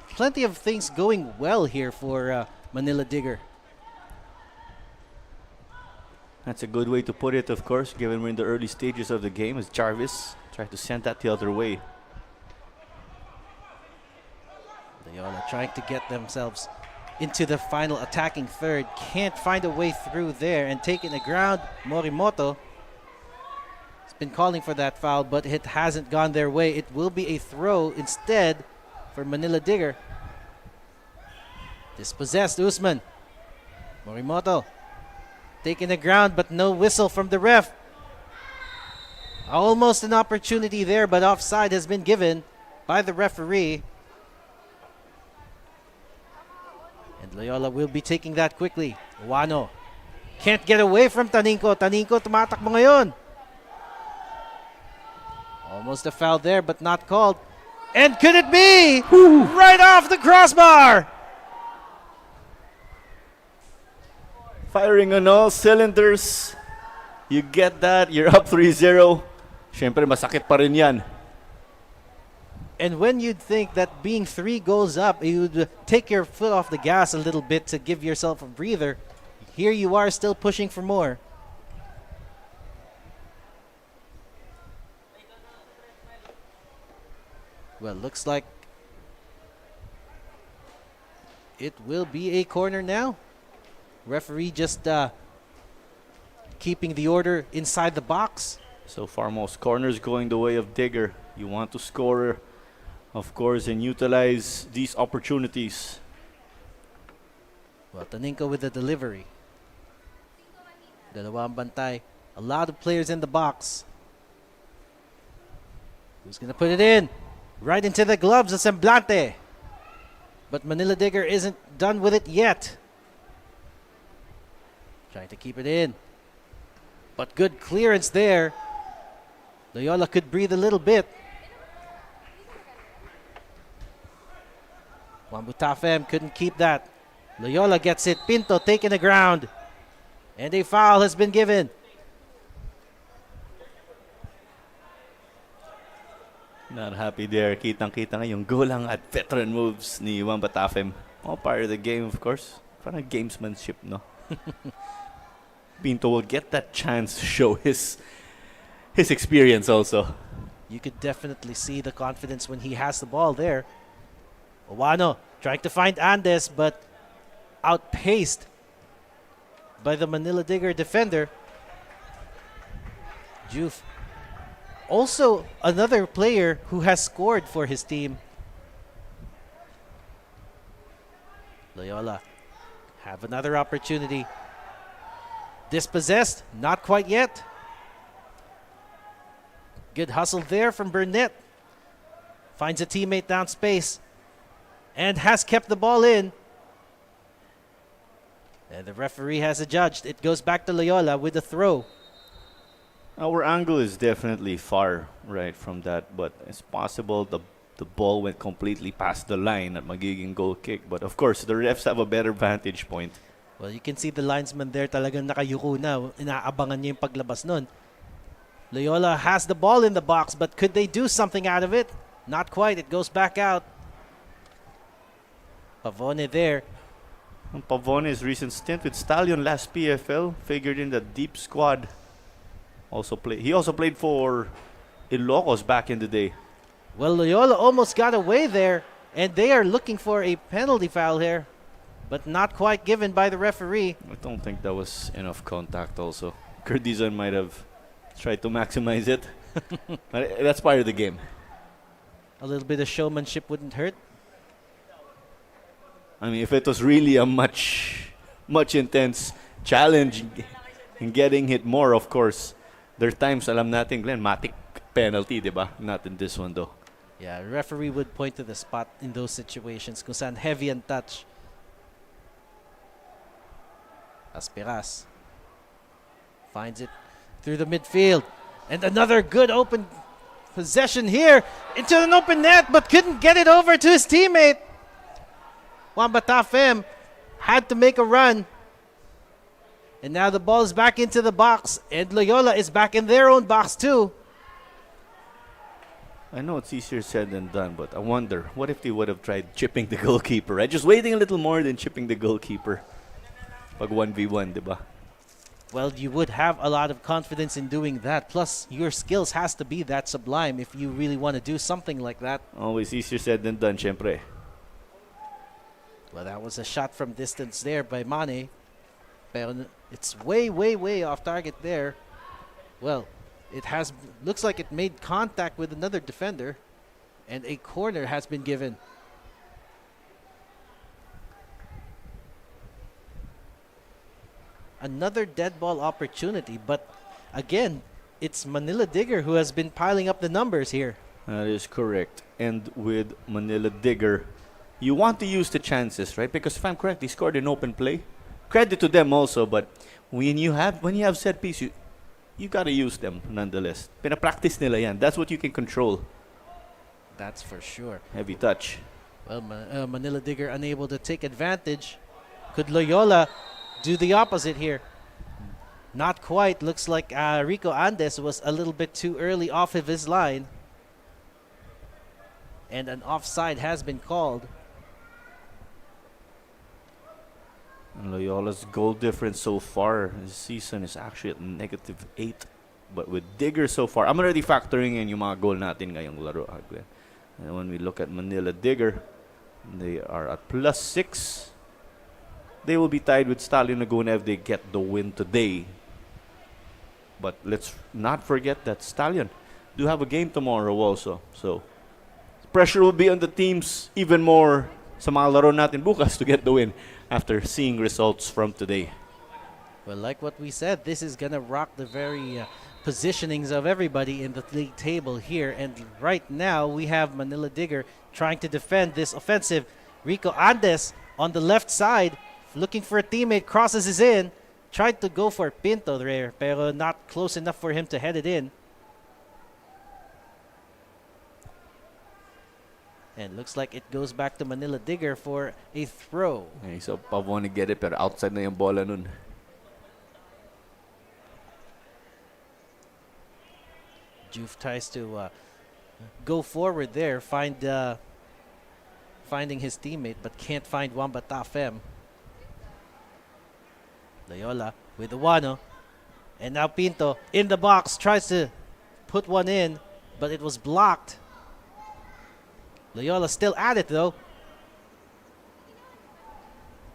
Plenty of things going well here for Manila Digger. That's a good way to put it, of course, given we're in the early stages of the game, as Jarvis tried to send that the other way. Loyola trying to get themselves into the final attacking third. Can't find a way through there and taking the ground. Morimoto has been calling for that foul, but it hasn't gone their way. It will be a throw instead for Manila Digger. Dispossessed Usman. Morimoto taking the ground, but no whistle from the ref. Almost an opportunity there, but offside has been given by the referee. And Loyola will be taking that quickly. Wano can't get away from Taninko. Taninko tumatakbo ngayon. Almost a foul there, but not called. And could it be? Right off the crossbar! Firing on all cylinders. You get that, you're up 3-0. Siyempre, masakit pa rin yan. And when you'd think that being 3 goals up, you'd take your foot off the gas a little bit to give yourself a breather, here you are still pushing for more. Well, looks like it will be a corner now. Referee just keeping the order inside the box. So far, most corners going the way of Digger. You want to score, of course, and utilize these opportunities. Well, Taninko with the delivery. Dalawang bantay. A lot of players in the box. Who's going to put it in? Right into the gloves of Semblante. But Manila Digger isn't done with it yet. Trying to keep it in. But good clearance there. Loyola could breathe a little bit. Wambutafem couldn't keep that. Loyola gets it. Pinto taking the ground. And a foul has been given. Not happy there. Kitang-kita nga yung gulang at veteran moves ni Wambutafem. All part of the game, of course. Parang gamesmanship, no? Pinto will get that chance to show his experience also. You could definitely see the confidence when he has the ball there. Owano trying to find Andes, but outpaced by the Manila Digger defender. Juf, also another player who has scored for his team. Loyola have another opportunity. Dispossessed, not quite yet. Good hustle there from Burnett. Finds a teammate down space and has kept the ball in. And the referee has adjudged. It goes back to Loyola with a throw. Our angle is definitely far right from that, but it's possible the ball went completely past the line at magiging goal kick. But of course, the refs have a better vantage point. Well, you can see the linesman there talagang nakayuko na. Inaabangan niya yung paglabas nun. Loyola has the ball in the box, but could they do something out of it? Not quite. It goes back out. Pavone there. And Pavone's recent stint with Stallion last PFL figured in the deep squad. He also played for Ilocos back in the day. Well, Loyola almost got away there, and they are looking for a penalty foul here, but not quite given by the referee. I don't think that was enough contact also. Curdizon might have tried to maximize it. But that's part of the game. A little bit of showmanship wouldn't hurt. I mean, if it was really a much intense challenge in getting hit more, of course, there are times, alam natin, Glenn, matic penalty, diba? Not in this one, though. Yeah, the referee would point to the spot in those situations kung saan heavy and touch. Aspiras finds it through the midfield. And another good open possession here into an open net, but couldn't get it over to his teammate. Juan Batafem had to make a run. And now the ball is back into the box, and Loyola is back in their own box too. I know it's easier said than done, but I wonder, what if they would have tried chipping the goalkeeper, right? Just waiting a little more than chipping the goalkeeper. Pag 1v1, diba? Well, you would have a lot of confidence in doing that. Plus, your skills has to be that sublime if you really want to do something like that. Always easier said than done, syempre. Well, that was a shot from distance there by Mane. Pero it's way, way, way off target there. Well, looks like it made contact with another defender, and a corner has been given. Another dead ball opportunity, but again, it's Manila Digger who has been piling up the numbers here. That is correct. And with Manila Digger, you want to use the chances, right? Because if I'm correct, they scored an open play. Credit to them also, but when you have set piece, you gotta use them nonetheless. Pinapractice nila yan. That's what you can control. That's for sure. Heavy touch. Well, Manila Digger unable to take advantage. Could Loyola do the opposite here? Not quite. Looks like Rico Andes was a little bit too early off of his line. And an offside has been called. And Loyola's goal difference so far this season is actually at -8. But with Digger so far, I'm already factoring in yung mga goal natin ngayong laro. And when we look at Manila Digger, they are at +6. They will be tied with Stallion Laguna if they get the win today. But let's not forget that Stallion do have a game tomorrow also. So pressure will be on the teams even more sa mga laro natin bukas to get the win after seeing results from today. Well, like what we said, this is going to rock the very positionings of everybody in the league table here. And right now, we have Manila Digger trying to defend this offensive. Rico Andes on the left side, looking for a teammate, crosses his in. Tried to go for Pinto there, pero not close enough for him to head it in. And looks like it goes back to Manila Digger for a throw. Okay, so Pavone get it, pero outside na yung bola nun. Juf tries to go forward there, finding his teammate, but can't find Wamba Tafem. Loyola with Owano. And now Pinto in the box tries to put one in, but it was blocked. Loyola still at it though.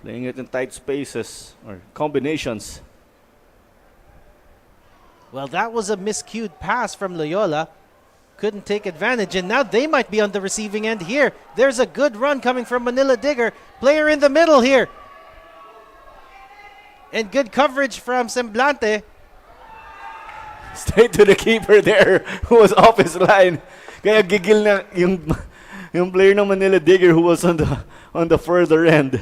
Playing it in tight spaces or combinations. Well, that was a miscued pass from Loyola. Couldn't take advantage, and now they might be on the receiving end here. There's a good run coming from Manila Digger. Player in the middle here. And good coverage from Semblante. Straight to the keeper there who was off his line. Kaya gigil na yung player ng Manila Digger who was on the further end.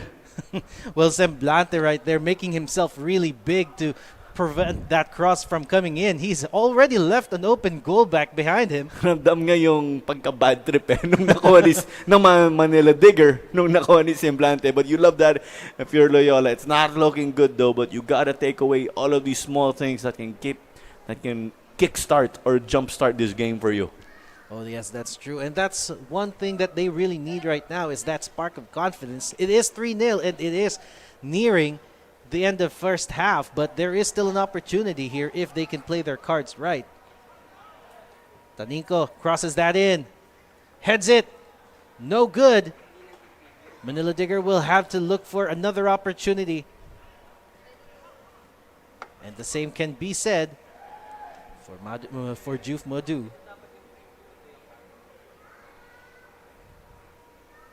Well, Semblante right there making himself really big to prevent that cross from coming in. He's already left an open goal back behind him. Ramdam nga yung pagka-bad trip nung nakuha ng Manila Digger, nung nakuha ni Semblante. But you love that if you're Loyola. It's not looking good though, but you gotta take away all of these small things that can kickstart or jumpstart this game for you. Oh, yes, that's true. And that's one thing that they really need right now is that spark of confidence. It is 3-0 and it is nearing the end of first half, but there is still an opportunity here if they can play their cards right. Taninco crosses that in. Heads it. No good. Manila Digger will have to look for another opportunity. And the same can be said for Juf Modu.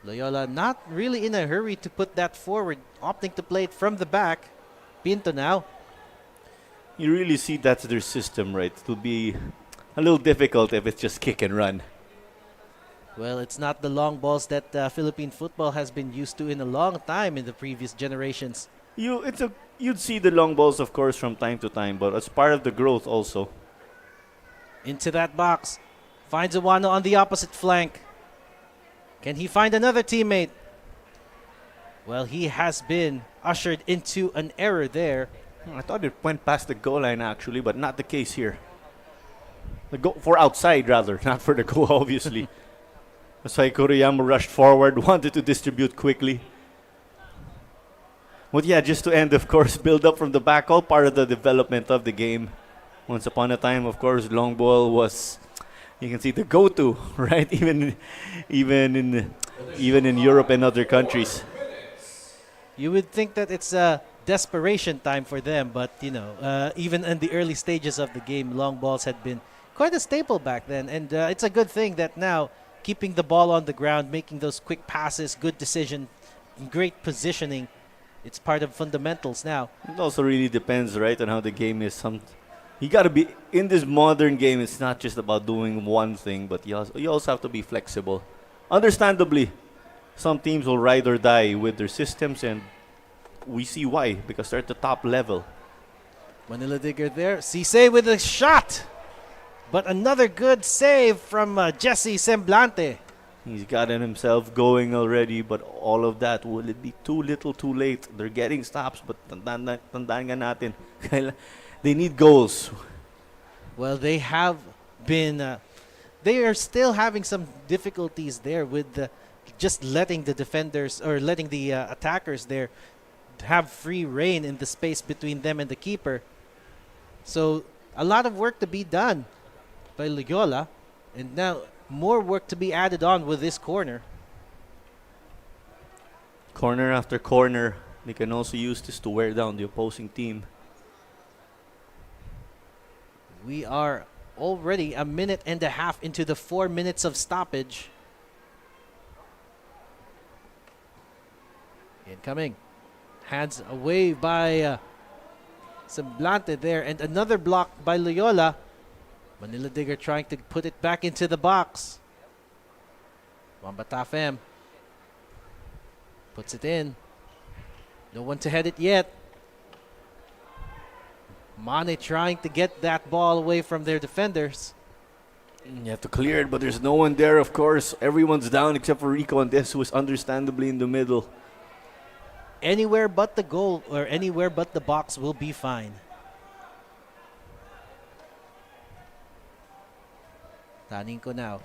Loyola not really in a hurry to put that forward, opting to play it from the back. Pinto now. You really see that's their system, right? It will be a little difficult if it's just kick and run. Well, it's not the long balls that Philippine football has been used to in a long time in the previous generations. You'd see the long balls, of course, from time to time, but as part of the growth also. Into that box. Finds Iwano on the opposite flank. Can he find another teammate? Well, he has been ushered into an error there. I thought it went past the goal line actually, but not the case here. The goal for outside rather, not for the goal obviously. That's why Kuriyama rushed forward, wanted to distribute quickly. But yeah, just to end, of course, build up from the back, all part of the development of the game. Once upon a time, of course, long ball was, you can see, the go-to, right? Even in Europe and other countries. You would think that it's a desperation time for them, but even in the early stages of the game, long balls had been quite a staple back then, and it's a good thing that now keeping the ball on the ground, making those quick passes, good decision, great positioning, it's part of fundamentals now. It also really depends, right, on how the game is. You got to be in this modern game. It's not just about doing one thing, but you also have to be flexible. Understandably, some teams will ride or die with their systems, and we see why, because they're at the top level. Manila Digger there. Cisse with a shot. But another good save from Jesse Semblante. He's gotten himself going already, but all of that, will it be too little too late? They're getting stops, but tandaan nga natin, they need goals. Well, they have been... they are still having some difficulties there with just letting the defenders or letting the attackers there have free reign in the space between them and the keeper. So a lot of work to be done by Loyola, and now more work to be added on with this corner. Corner after corner, they can also use this to wear down the opposing team. We are already a minute and a half into the 4 minutes of stoppage. Incoming. Hands away by Semblante there, and another block by Loyola. Manila Digger trying to put it back into the box. Wambatafem puts it in. No one to head it yet. Mane trying to get that ball away from their defenders. You have to clear it, but there's no one there, of course. Everyone's down except for Rico Andes, who is understandably in the middle. Anywhere but the goal or anywhere but the box will be fine. Taninco now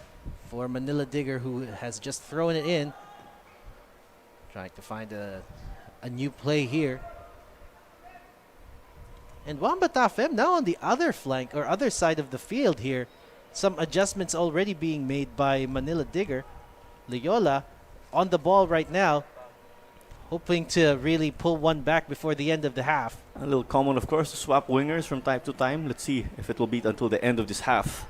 for Manila Digger, who has just thrown it in. Trying to find a new play here. And Wamba Tafem now on the other flank or other side of the field here. Some adjustments already being made by Manila Digger. Loyola on the ball right now, hoping to really pull one back before the end of the half. A little common, of course, to swap wingers from time to time. Let's see if it will beat until the end of this half.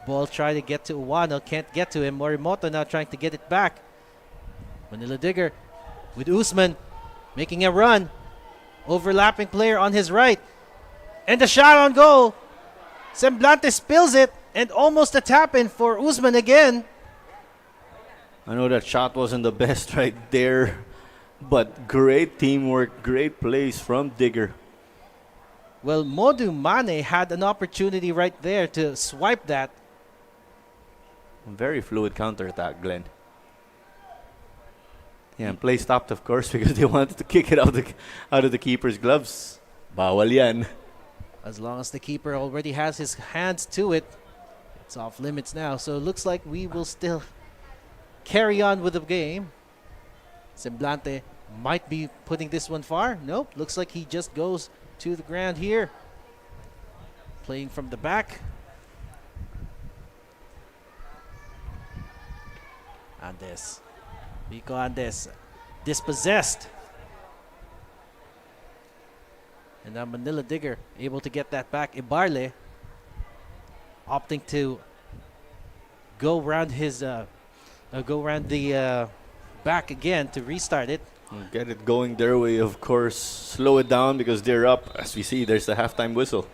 Ball trying to get to Uwano, can't get to him. Morimoto now trying to get it back. Manila Digger with Usman making a run. Overlapping player on his right. And the shot on goal. Semblante spills it and almost a tap in for Usman again. I know that shot wasn't the best right there, but great teamwork, great plays from Digger. Well, Modu Mane had an opportunity right there to swipe that. Very fluid counterattack, Glenn. Yeah, and play stopped, of course, because they wanted to kick it out of the keeper's gloves. Bawal yan. As long as the keeper already has his hands to it, it's off limits now. So it looks like we will still carry on with the game. Semblante might be putting this one far. Nope, looks like he just goes to the ground here. Playing from the back. Andes. Vico Andes dispossessed. And now Manila Digger able to get that back. Ibarle opting to go around the back again to restart it. Get it going their way, of course. Slow it down because they're up. As we see, there's the halftime whistle.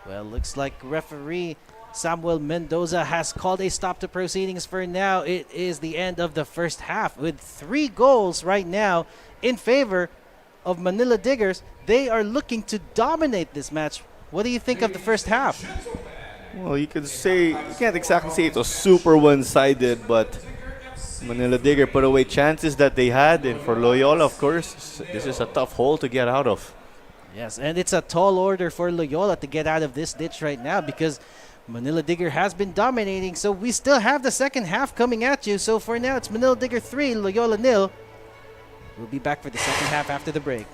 Well, looks like referee Samuel Mendoza has called a stop to proceedings for now. It is the end of the first half with 3 goals right now in favor of Manila Diggers. They are looking to dominate this match. What do you think of the first half? Well, you can't exactly say it was super one-sided, but Manila Digger put away chances that they had, and for Loyola, of course, this is a tough hole to get out of. Yes, and it's a tall order for Loyola to get out of this ditch right now because Manila Digger has been dominating. So we still have the second half coming at you. So for now, it's Manila Digger 3, Loyola 0. We'll be back for the second half after the break.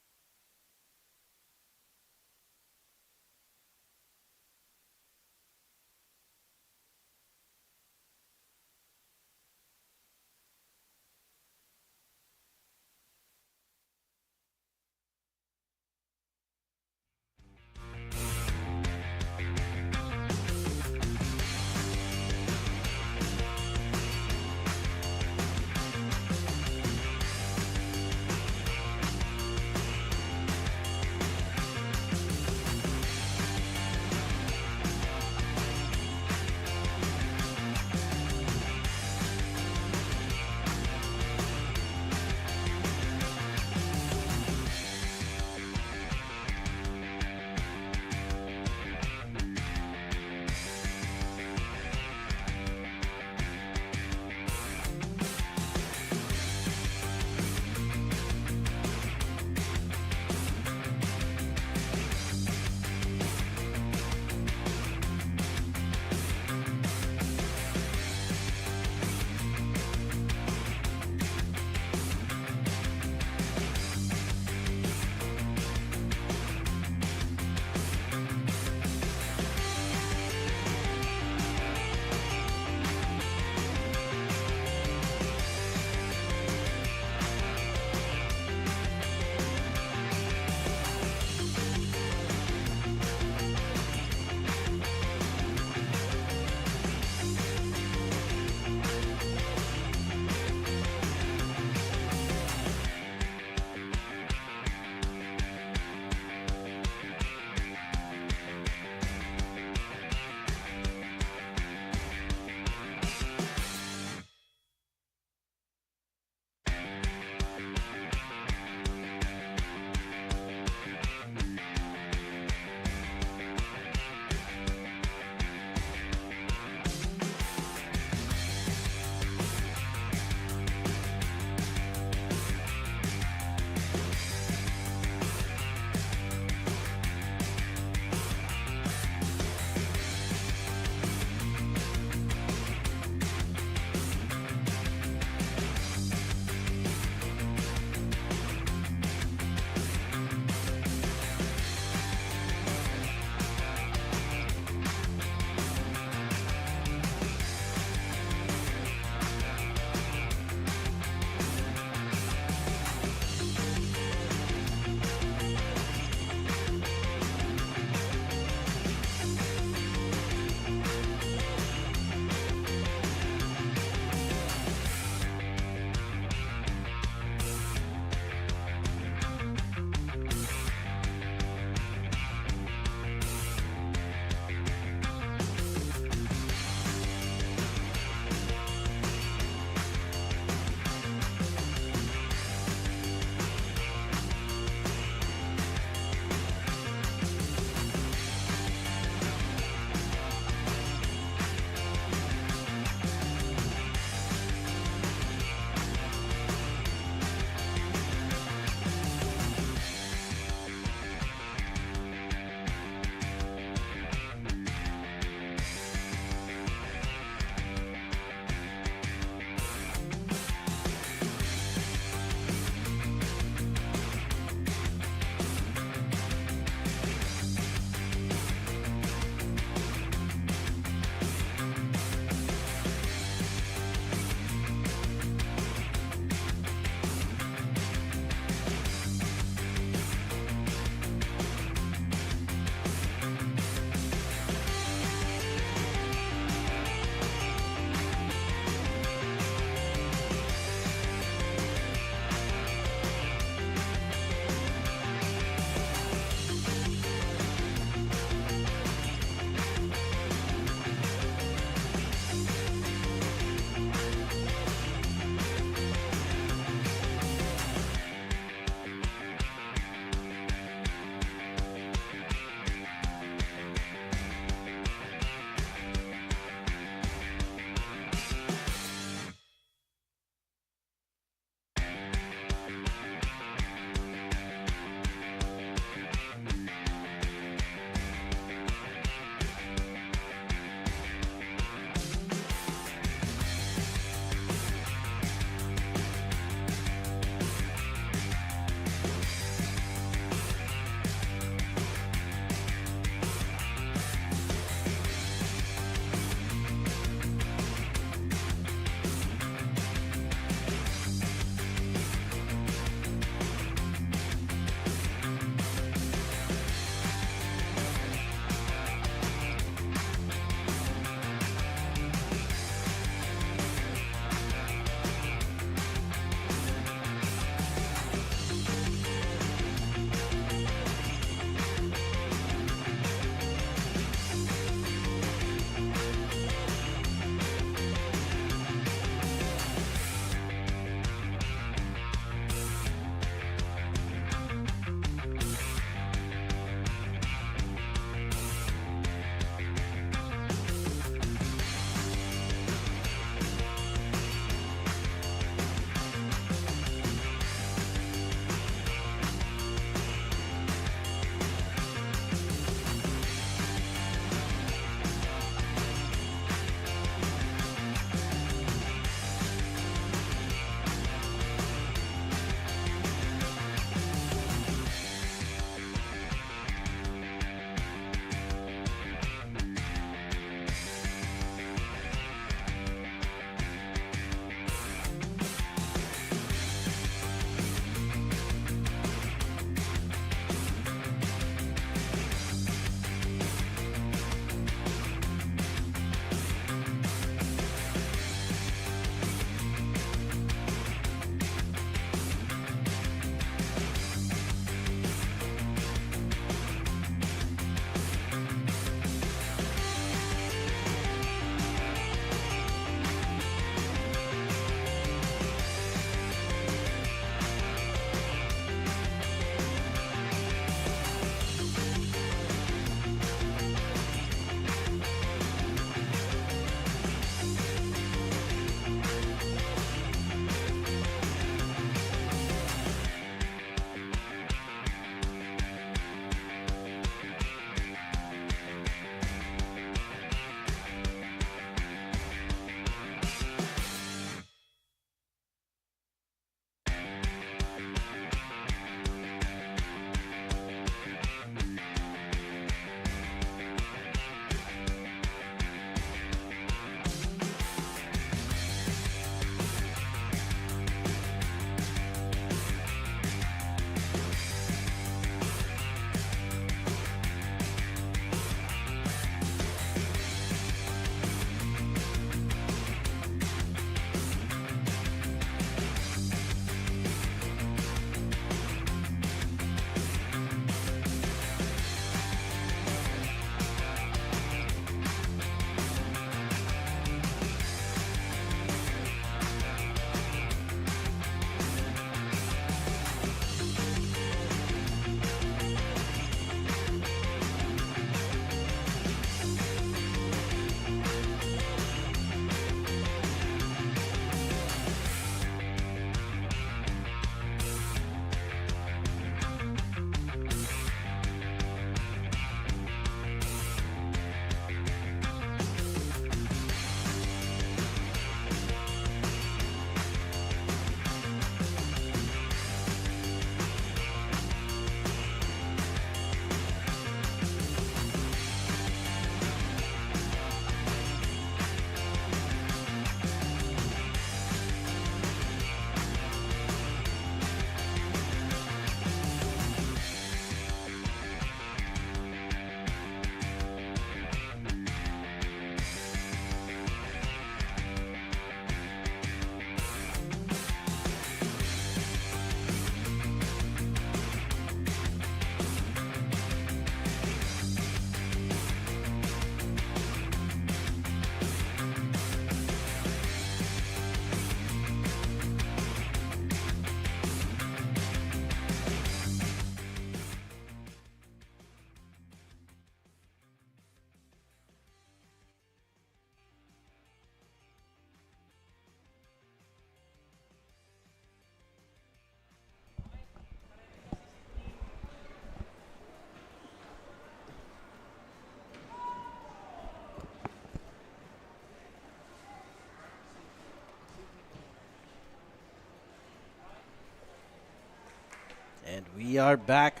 We are back.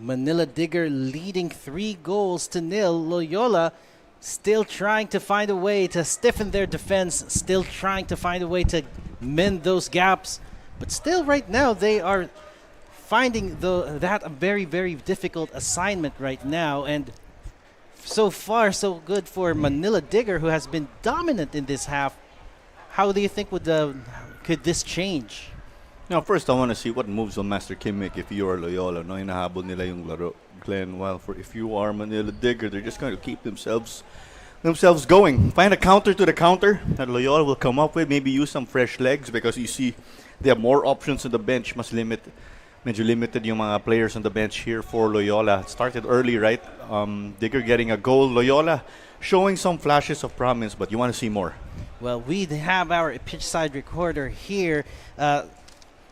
Manila Digger leading 3-0. Loyola still trying to find a way to stiffen their defense, still trying to find a way to mend those gaps. But still right now they are finding that a very, very difficult assignment right now. And so far, so good for Manila Digger, who has been dominant in this half. How do you think could this change? Now, first, I want to see what moves will Master Kim make if you are Loyola. No, hinahabol nila yung laro, Glenn. While if you are Manila Digger, they're just going to keep themselves going. Find a counter to the counter that Loyola will come up with. Maybe use some fresh legs because you see they have more options on the bench. Medyo limited yung mga players on the bench here for Loyola. It started early, right? Digger getting a goal. Loyola showing some flashes of promise, but you want to see more. Well, we have our pitch side recorder here,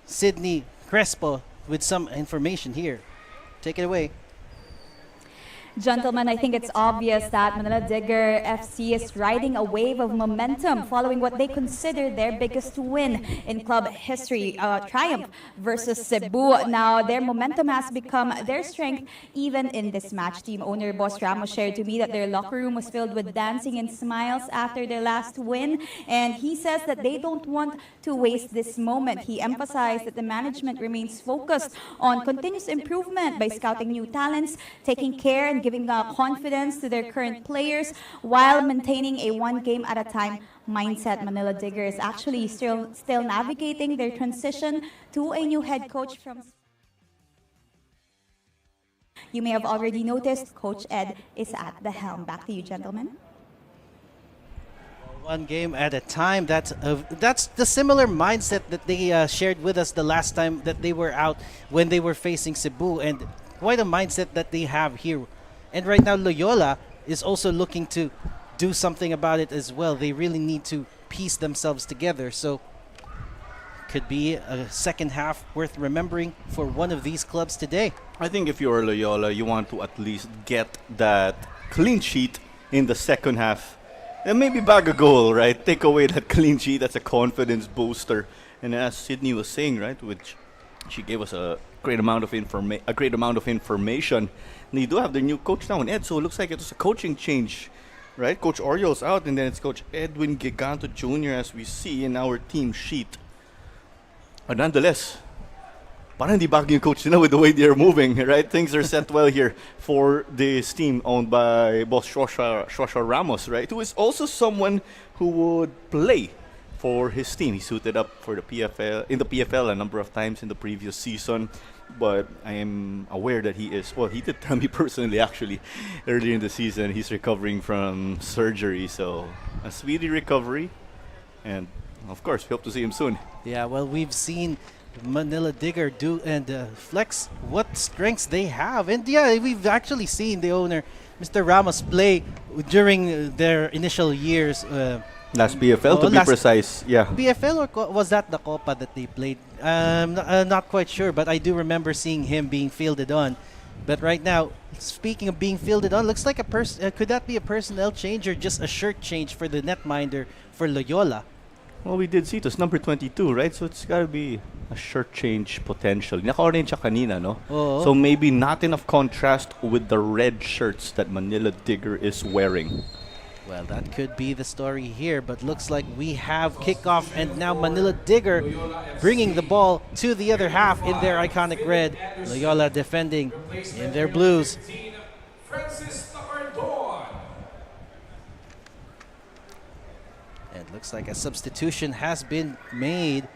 Sydney Crespo, with some information here. Take it away. Gentlemen, I think it's obvious that Manila Digger FC is riding a wave of momentum following what they consider their biggest win in club history, triumph versus Cebu. Now, their momentum has become their strength even in this match. Team owner Boss Ramos shared to me that their locker room was filled with dancing and smiles after their last win, and he says that they don't want to waste this moment. He emphasized that the management remains focused on continuous improvement by scouting new talents, taking care and giving confidence to their current players while maintaining a one game at a time mindset. Manila Digger is actually still navigating their transition to a new head coach from. You may have already noticed Coach Ed is at the helm. Back to you, gentlemen. One game at a time. That's the similar mindset that they shared with us the last time that they were out when they were facing Cebu, and quite a mindset that they have here. And right now, Loyola is also looking to do something about it as well. They really need to piece themselves together. So, could be a second half worth remembering for one of these clubs today. I think if you're Loyola, you want to at least get that clean sheet in the second half. And maybe bag a goal, right? Take away that clean sheet. That's a confidence booster. And as Sydney was saying, right, which she gave us a great amount of information. And they do have their new coach now, Ed. So it looks like it was a coaching change, right? Coach Oriole's out, and then it's Coach Edwin Giganto Jr. as we see in our team sheet. But nonetheless, parang hindi bago yung coach nila with the way they're moving, right? Things are set well here for this team owned by Boss Shosha Ramos, right? Who is also someone who would play for his team. He suited up for the PFL a number of times in the previous season. But I am aware that he did tell me personally actually earlier in the season he's recovering from surgery. So a speedy recovery. And of course, we hope to see him soon. Yeah, well, we've seen Manila Digger do and flex what strengths they have. And yeah, we've actually seen the owner, Mr. Ramos, play during their initial years. Last PFL, to be precise. Yeah. PFL, or was that the Copa that they played? Not quite sure, but I do remember seeing him being fielded on. But right now, speaking of being fielded on, looks like could that be a personnel change or just a shirt change for the netminder for Loyola? Well, we did see it was number 22, right? So it's got to be a shirt change potential. Naka-orange siya kanina, no? Oo. So maybe not enough contrast with the red shirts that Manila Digger is wearing. Well, that could be the story here, but looks like we have kickoff, and now Manila Digger bringing the ball to the other half in their iconic red. Loyola defending in their blues. And looks like a substitution has been made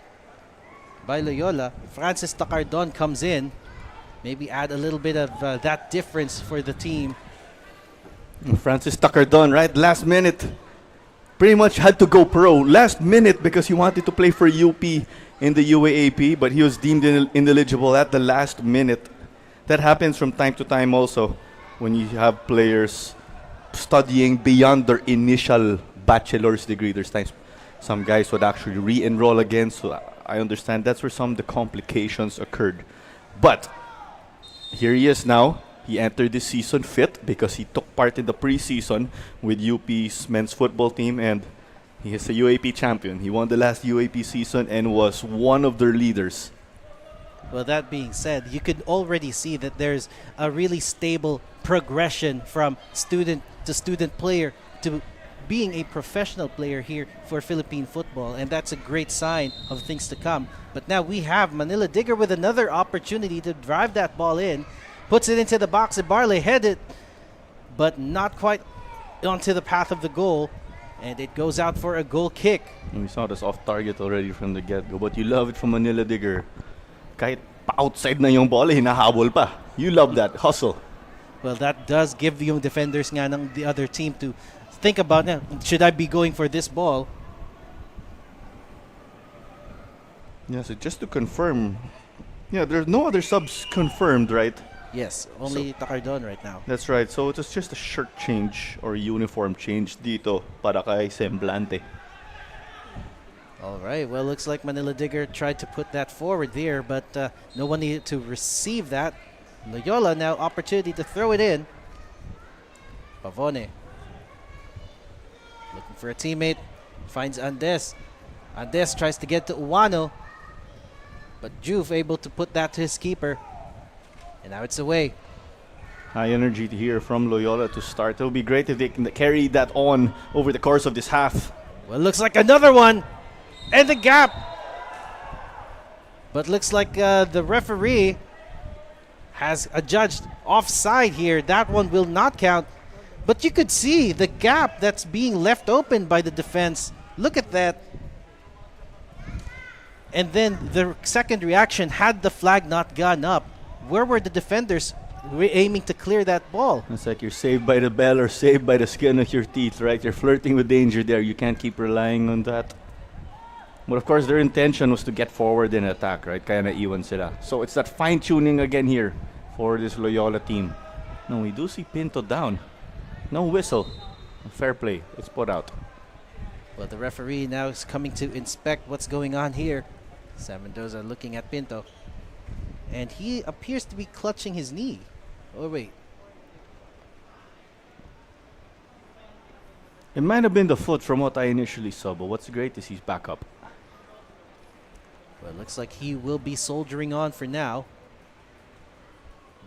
by Loyola. Francis Tacardon comes in. Maybe add a little bit of that difference for the team. Francis Tacardon, right? Last minute. Pretty much had to go pro. Last minute because he wanted to play for UP in the UAAP, but he was deemed ineligible at the last minute. That happens from time to time also when you have players studying beyond their initial bachelor's degree. There's times some guys would actually re-enroll again, so I understand that's where some of the complications occurred. But here he is now. He entered this season fit because he took part in the preseason with UP's men's football team, and he is a UAP champion. He won the last UAP season and was one of their leaders. Well, that being said, you could already see that there's a really stable progression from student to student player to being a professional player here for Philippine football, and that's a great sign of things to come. But now we have Manila Digger with another opportunity to drive that ball in, puts it into the box, and Barley headed, but not quite onto the path of the goal, and it goes out for a goal kick. We saw this off target already from the get-go, but you love it from Manila Digger. Kahit pa-outside na yung ball, hinahabol pa. You love that hustle. Well, that does give yung defenders nga ng the other team to think about, should I be going for this ball? Yeah, so just to confirm, there's no other subs confirmed, right? Yes, only Takardon right now. That's right. So it was just a shirt change or uniform change dito para kay Semblante. All right, well, looks like Manila Digger tried to put that forward there, but no one needed to receive that. Loyola now opportunity to throw it in. Pavone looking for a teammate, finds Andes. Andes tries to get to Uwano, but Juve able to put that to his keeper. And now it's away. High energy to hear from Loyola to start. It would be great if they can carry that on over the course of this half. Well, looks like another one. And the gap. But looks like the referee has adjudged offside here. That one will not count. But you could see the gap that's being left open by the defense. Look at that. And then the second reaction, had the flag not gone up, where were the defenders aiming to clear that ball? It's like you're saved by the bell or saved by the skin of your teeth, right? You're flirting with danger there. You can't keep relying on that. But of course, their intention was to get forward and attack, right? Kaya naiwan sila. So it's that fine-tuning again here for this Loyola team. No, we do see Pinto down. No whistle. Fair play. It's put out. Well, the referee now is coming to inspect what's going on here. Sam Mendoza looking at Pinto. And he appears to be clutching his knee. Oh, wait. It might have been the foot from what I initially saw, but what's great is he's back up. Well, it looks like he will be soldiering on for now.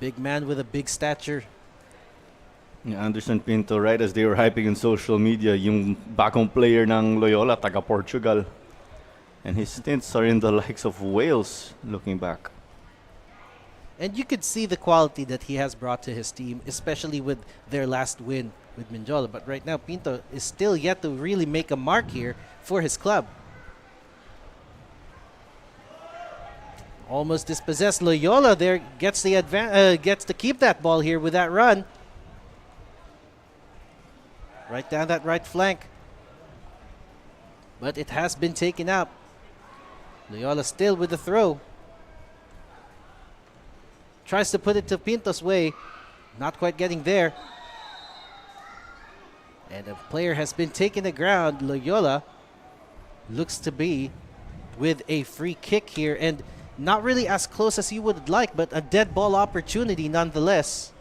Big man with a big stature. Yeah, Anderson Pinto, right as they were hyping in social media, yung bagong player ng Loyola, taga Portugal. And his stints are in the likes of Wales, looking back. And you could see the quality that he has brought to his team, especially with their last win with Mindiola. But right now, Pinto is still yet to really make a mark here for his club. Almost dispossessed. Loyola there gets the gets to keep that ball here with that run. Right down that right flank. But it has been taken out. Loyola still with the throw. Tries to put it to Pinto's way. Not quite getting there. And a player has been taken to ground. Loyola looks to be with a free kick here. And not really as close as you would like, but a dead ball opportunity nonetheless.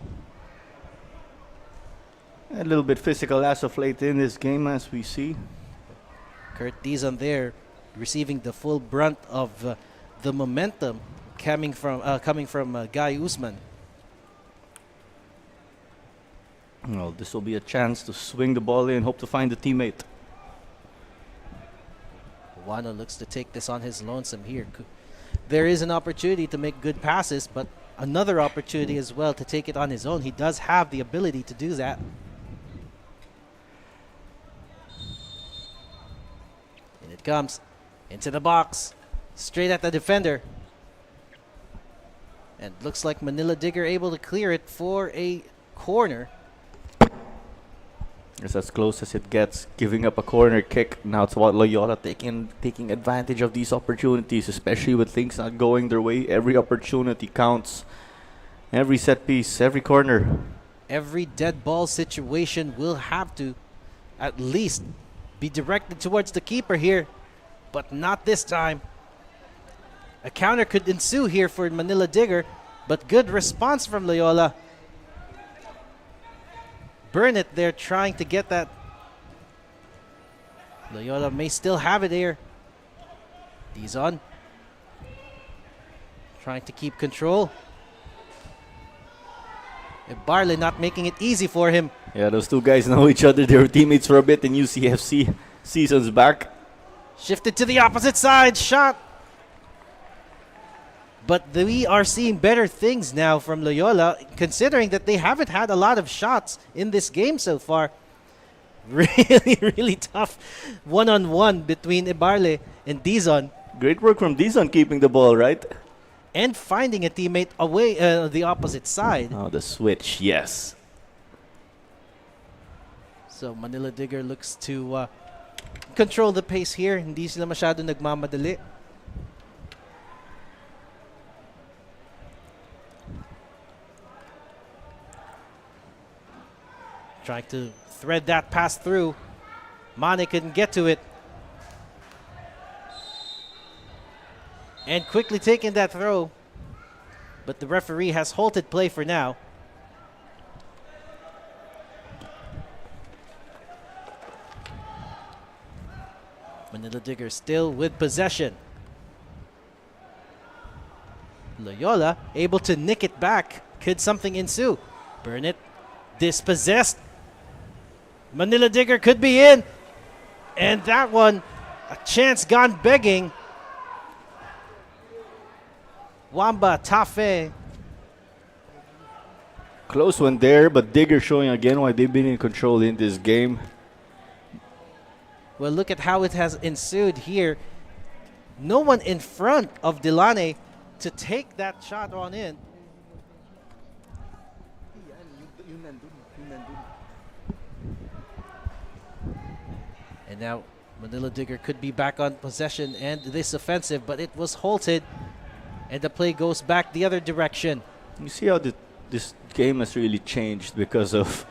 A little bit physical as of late in this game, as we see. Kurt Dizon there receiving the full brunt of the momentum coming from Guy Usman. Well, this will be a chance to swing the ball in, hope to find a teammate. Wano looks to take this on his lonesome here. There is an opportunity to make good passes, but another opportunity as well to take it on his own. He does have the ability to do that. And it comes into the box, straight at the defender. And looks like Manila Digger able to clear it for a corner. It's as close as it gets, giving up a corner kick. Now it's about Loyola taking advantage of these opportunities, especially with things not going their way. Every opportunity counts. Every set piece, every corner. Every dead ball situation will have to at least be directed towards the keeper here, but not this time. A counter could ensue here for Manila Digger, but good response from Loyola. Burnett there trying to get that. Loyola may still have it here. Dizon Trying to keep control. Barley not making it easy for him. Yeah, those two guys know each other. They were teammates for a bit in UCFC. Seasons back. Shifted to the opposite side. Shot. But we are seeing better things now from Loyola, considering that they haven't had a lot of shots in this game so far. Really, really tough one-on-one between Ibarle and Dizon. Great work from Dizon keeping the ball, right? And finding a teammate away the opposite side. Oh, the switch, yes. So Manila Digger looks to control the pace here. Hindi sila masyado nagmamadali. Trying to thread that pass through. Mane couldn't get to it. And quickly taking that throw. But the referee has halted play for now. Manila Digger still with possession. Loyola able to nick it back. Could something ensue? Burnett dispossessed. Manila Digger could be in. And that one, a chance gone begging. Wamba, Tafe. Close one there, but Digger showing again why they've been in control in this game. Well, look at how it has ensued here. No one in front of Delane to take that shot on in. And now Manila Digger could be back on possession and this offensive, but it was halted. And the play goes back the other direction. You see how this game has really changed because of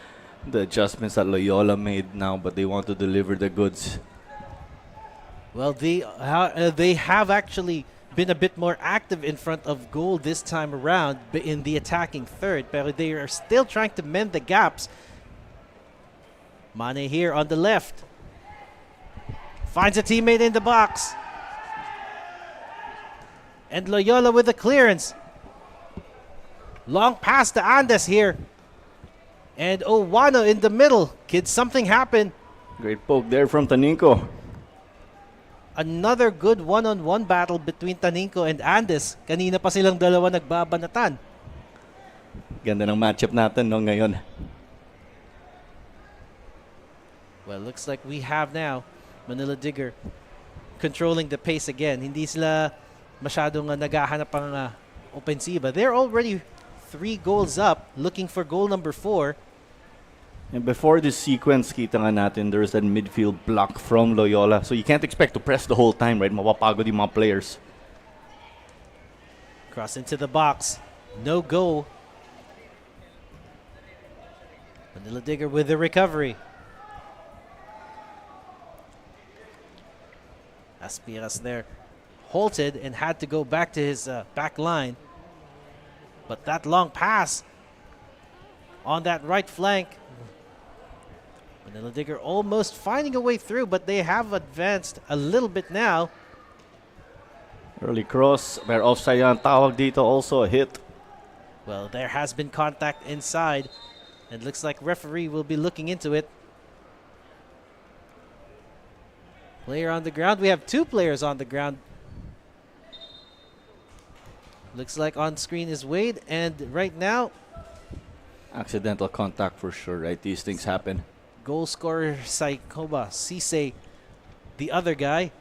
the adjustments that Loyola made now, but they want to deliver the goods. Well, they have actually been a bit more active in front of goal this time around in the attacking third, but they are still trying to mend the gaps. Mane here on the left. Finds a teammate in the box. And Loyola with the clearance. Long pass to Andes here. And Owano in the middle. Could something happen? Great poke there from Taninko. Another good one-on-one battle between Taninko and Andes. Kanina pa silang dalawa nagbabanatan. Ganda ng matchup natin no ngayon. Well, looks like we have now Manila Digger controlling the pace again. Hindi sila masyadong naghahanap pang opensiba. They're already 3 goals up, looking for goal number 4. And before this sequence, kita nga natin, there's that midfield block from Loyola. So you can't expect to press the whole time, right? Mapapagod yung mga players. Cross into the box. No go. Manila Digger with the recovery. Aspiras there halted and had to go back to his back line. But that long pass on that right flank. Manila Digger almost finding a way through, but they have advanced a little bit now. Early cross, pero offside yan tawag dito, also a hit. Well, there has been contact inside. It looks like referee will be looking into it. Player on the ground. We have 2 players on the ground. Looks like on screen is Wade, and right now, Accidental contact for sure, right? These things happen. goal scorer Saikoba Sise, the other guy.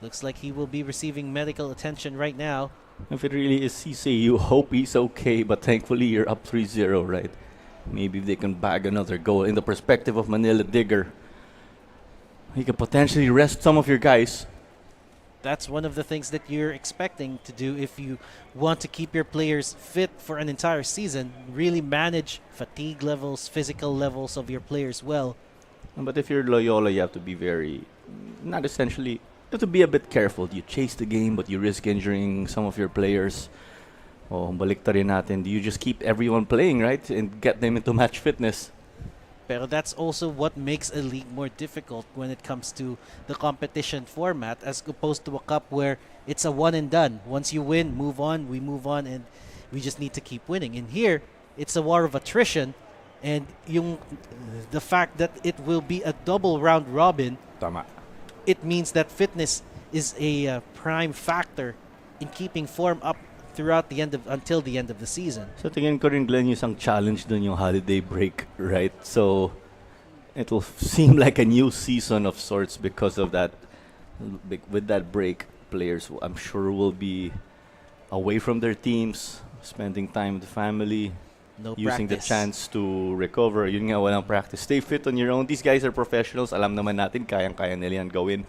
Looks like he will be receiving medical attention right now. If it really is Cisse, you hope he's okay, but thankfully you're up 3-0, right? Maybe if they can bag another goal. In the perspective of Manila Digger, you can potentially rest some of your guys. That's one of the things that you're expecting to do if you want to keep your players fit for an entire season. Really manage fatigue levels, physical levels of your players well. But if you're Loyola, you have to be not essentially, you have to be a bit careful. You chase the game, but you risk injuring some of your players. Oh, baliktarin natin. Do you just keep everyone playing, right? And get them into match fitness? Pero that's also what makes a league more difficult when it comes to the competition format, as opposed to a cup where it's a one and done. Once you win, move on, we move on, and we just need to keep winning. And here, it's a war of attrition, and the fact that it will be a double round robin, Tama. it means that fitness is a prime factor in keeping form up throughout until the end of the season. So tingin ko rin, Glenn, yung isang challenge dun yung holiday break, right? So it'll seem like a new season of sorts because of that. With that break, players, I'm sure, will be away from their teams, spending time with the family, No using the practice. chance to recover. Yun nga, walang practice. Stay fit on your own. These guys are professionals. Alam naman natin, kayang-kaya nila yan gawin.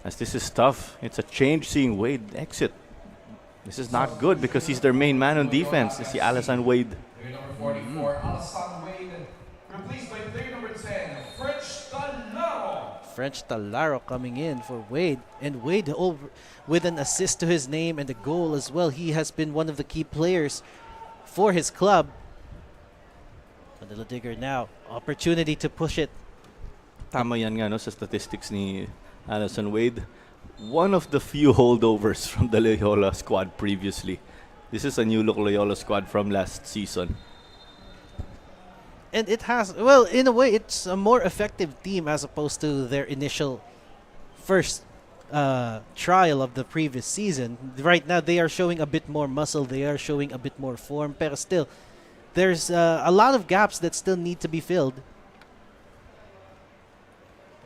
As this is tough, it's a change seeing Wade exit. This is not good because he's their main man on defense. It's the Alasan Wade. Player number 44, Alasan Wade, replaced by player number 10, French Talaro. French Talaro coming in for Wade, and Wade with an assist to his name and a goal as well. He has been one of the key players for his club. Manila Digger now, opportunity to push it. Tama yan nga, no, sa statistics ni Alasan Wade. One of the few holdovers from the Loyola squad previously. This is a new look Loyola squad from last season. And it has, well, in a way, it's a more effective team as opposed to their initial first trial of the previous season. Right now, they are showing a bit more muscle. They are showing a bit more form. But still, there's a lot of gaps that still need to be filled.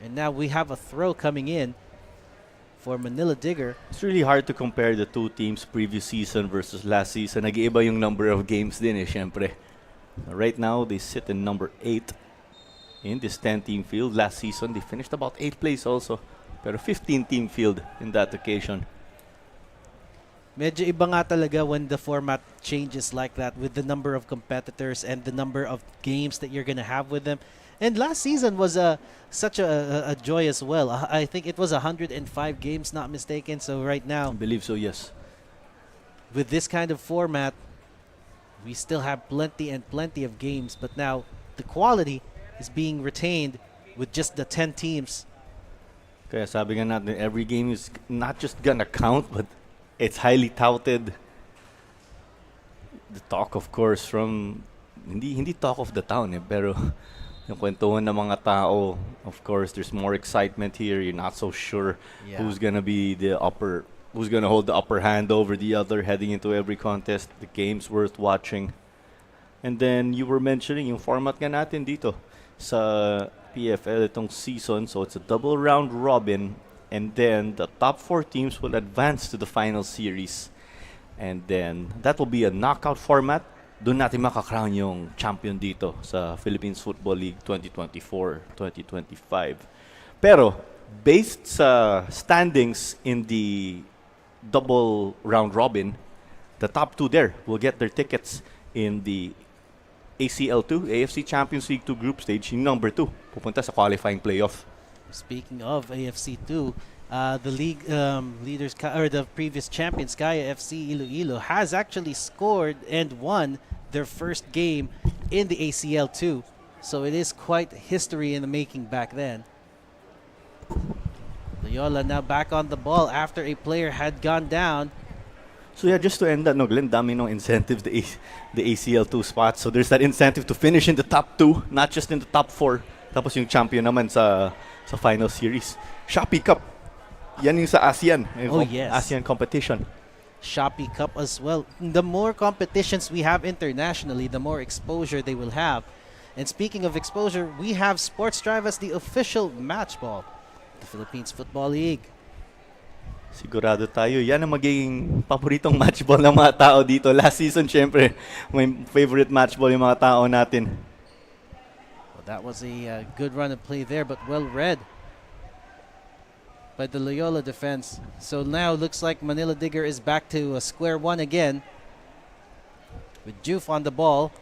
And now we have a throw coming in for Manila Digger. It's really hard to compare the two teams previous season versus last season. Nag-iiba yung number of games din syempre. Right now, they sit in number 8 in this 10-team field. Last season, they finished about 8th place also. Pero 15-team field in that occasion. Medyo iba nga talaga when the format changes like that with the number of competitors and the number of games that you're going to have with them. And last season was such a joy as well. I think it was 105 games, not mistaken. So right I now, believe so, yes. with this kind of format, we still have plenty and plenty of games. But now the quality is being retained with just the 10 teams. Kaya sabi nga natin, every game is not just gonna count, but it's highly touted. The talk, of course, from hindi talk of the town, pero yung kwentuhan ng mga tao, of course, there's more excitement here. You're not so sure who's gonna hold the upper hand over the other heading into every contest. The game's worth watching. And then you were mentioning yung format nga natin dito sa PFL itong season. So it's a double round robin, and then the top 4 teams will advance to the final series. And then that will be a knockout format. Doon natin makakrown yung champion dito sa Philippines Football League 2024-2025. Pero based sa standings in the double round robin, the top 2 there will get their tickets in the ACL2, AFC Champions League 2 group stage. Yung number 2 pupunta sa qualifying playoff. Speaking of AFC2, the league leaders, or the previous champions, Kaya FC Iloilo, has actually scored and won their first game in the ACL2. So it is quite history in the making back then. Loyola now back on the ball after a player had gone down. So yeah, just to end that, no, Glenn, dami ng incentives, the ACL2 spots. So there's that incentive to finish in the top 2, not just in the top 4. Tapos yung champion naman sa final series. Shopee Cup. Yan yung sa ASEAN. Oh, yes. ASEAN competition. Shopee Cup as well. The more competitions we have internationally, the more exposure they will have. And speaking of exposure, we have Sports Drive as the official match ball, the Philippines Football League. Sigurado tayo, yan ang magiging paboritong match ball ng mga tao dito. Last season, syempre, may favorite match ball yung mga tao natin. Well, that was a good run of play there, but well read by the Loyola defense. So now looks like Manila Digger is back to square one again with Juf on the ball.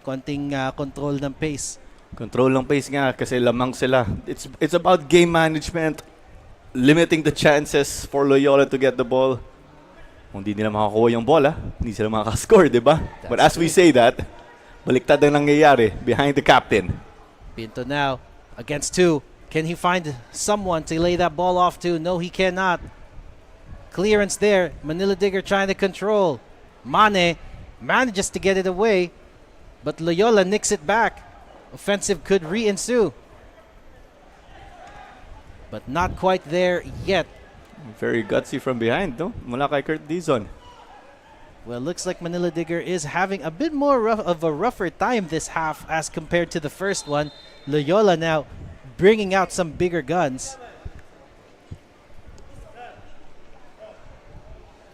Konting control ng pace. Control ng pace nga kasi lamang sila. It's about game management, limiting the chances for Loyola to get the ball. Kung hindi nila makakuha yung bola, hindi sila makaka-score, di ba? But as we say that, Baliktad ang nangyayari behind the captain. Pinto now against two. Can he find someone to lay that ball off to? No, he cannot. Clearance there. Manila Digger trying to control. Mane manages to get it away, but Loyola nicks it back. Offensive could re-ensue, but not quite there yet. Very gutsy from behind, no? Mula kay Kurt Dizon. Well, looks like Manila Digger is having a bit more of a rougher time this half as compared to the first one. Loyola now bringing out some bigger guns.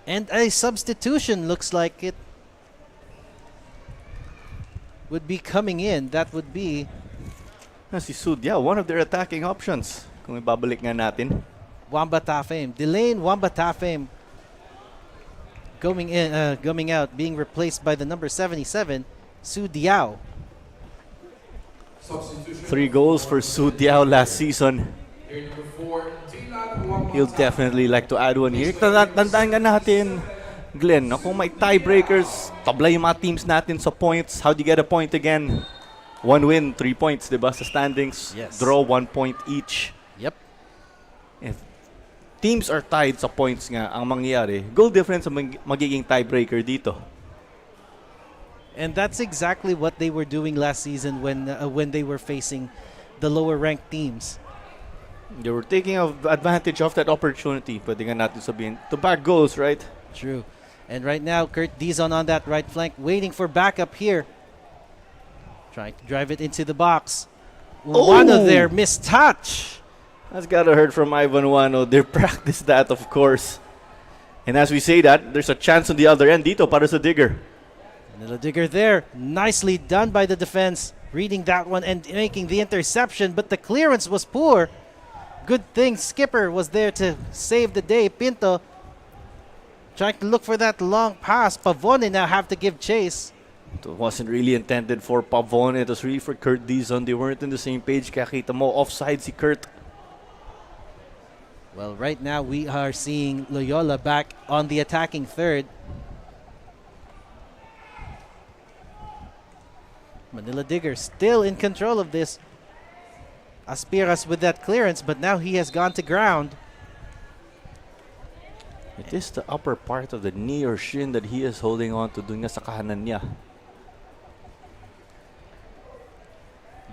And a substitution looks like it would be coming in. That would be Si Sudya, one of their attacking options. Kung ibabalik nga natin. Wamba Tafame. Delane Wamba Tafame coming out, being replaced by the number 77, Su Diao. Substitution. 3 goals for Sudyao last season. Player number 4, Dylan Wamba. He'll definitely like to add one here. Tandaan nga natin, Glenn, no? Kung may tiebreakers, tabla yung mga teams natin sa points. How do you get a point again? 1 win, 3 points, diba, sa standings. Yes. Draw 1 point each. Yep. If teams are tied sa points nga, ang mangyayari, goal difference ang magiging tiebreaker dito. And that's exactly what they were doing last season when they were facing the lower ranked teams. They were taking advantage of that opportunity. Pwede nga natin sabihin, to back goals, right? True. And right now, Kurt Dizon on that right flank, waiting for backup here. Trying to drive it into the box. Wano there, mistouch. That's gotta hurt from Ivan Wano. They practiced that, of course. And as we say that, there's a chance on the other end dito para sa Digger. Manila Digger there. Nicely done by the defense. Reading that one and making the interception, but the clearance was poor. Good thing Skipper was there to save the day. Pinto trying to look for that long pass. Pavone now have to give chase. It wasn't really intended for Pavone. It was really for Kurt Dizon. They weren't on the same page. Kaya kita mo, offside si Kurt. Well, right now we are seeing Loyola back on the attacking third. Manila Digger still in control of this. Aspiras with that clearance, but now he has gone to ground. It is the upper part of the knee or shin that he is holding on to dun nga sa kahanan niya.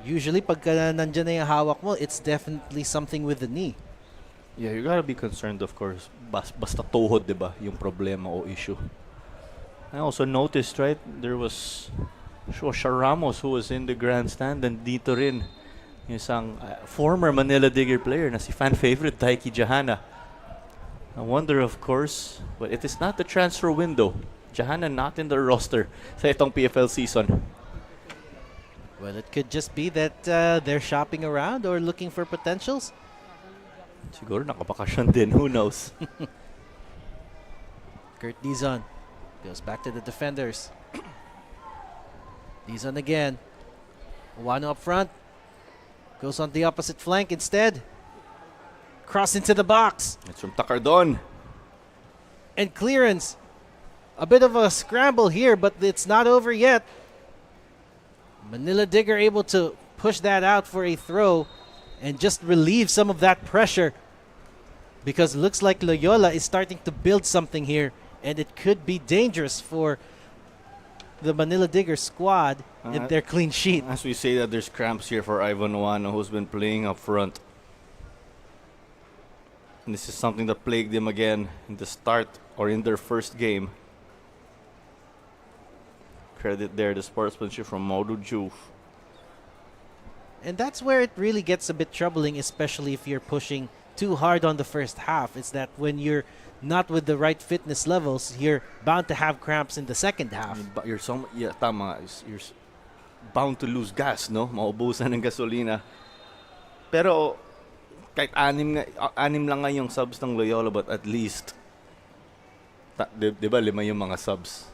Usually, pagka nandyan na yung hawak mo, it's definitely something with the knee. Yeah, you gotta be concerned, of course. Basta tuhod, diba? Yung problema o issue. I also noticed, right, there was Shosha Ramos who was in the grandstand, and dito rin yung isang former Manila Digger player na si fan favorite Taiki Jahana. I wonder, of course, but it is not the transfer window. Jahana not in the roster sa itong PFL season. Well, it could just be that they're shopping around or looking for potentials. Siguro nakabakasyon din, who knows? Kurt Dizon goes back to the defenders. Dizon again. Wano up front. Goes on the opposite flank instead. Cross into the box. It's from Takardon. And clearance. A bit of a scramble here, but it's not over yet. Manila Digger able to push that out for a throw and just relieve some of that pressure, because it looks like Loyola is starting to build something here, and it could be dangerous for the Manila Digger squad in their clean sheet. As we say that, there's cramps here for Ivan Wano, who's been playing up front. And this is something that plagued them again in the start or in their first game. Credit there, the sportsmanship from Maudu Juve. And that's where it really gets a bit troubling, especially if you're pushing too hard on the first half. It's that when you're not with the right fitness levels, you're bound to have cramps in the second half. Tama. You're bound to lose gas, no? Maubusan ng gasolina. Pero kahit anim lang nga yung subs ng Loyola, but at least, di ba, 5 yung mga subs.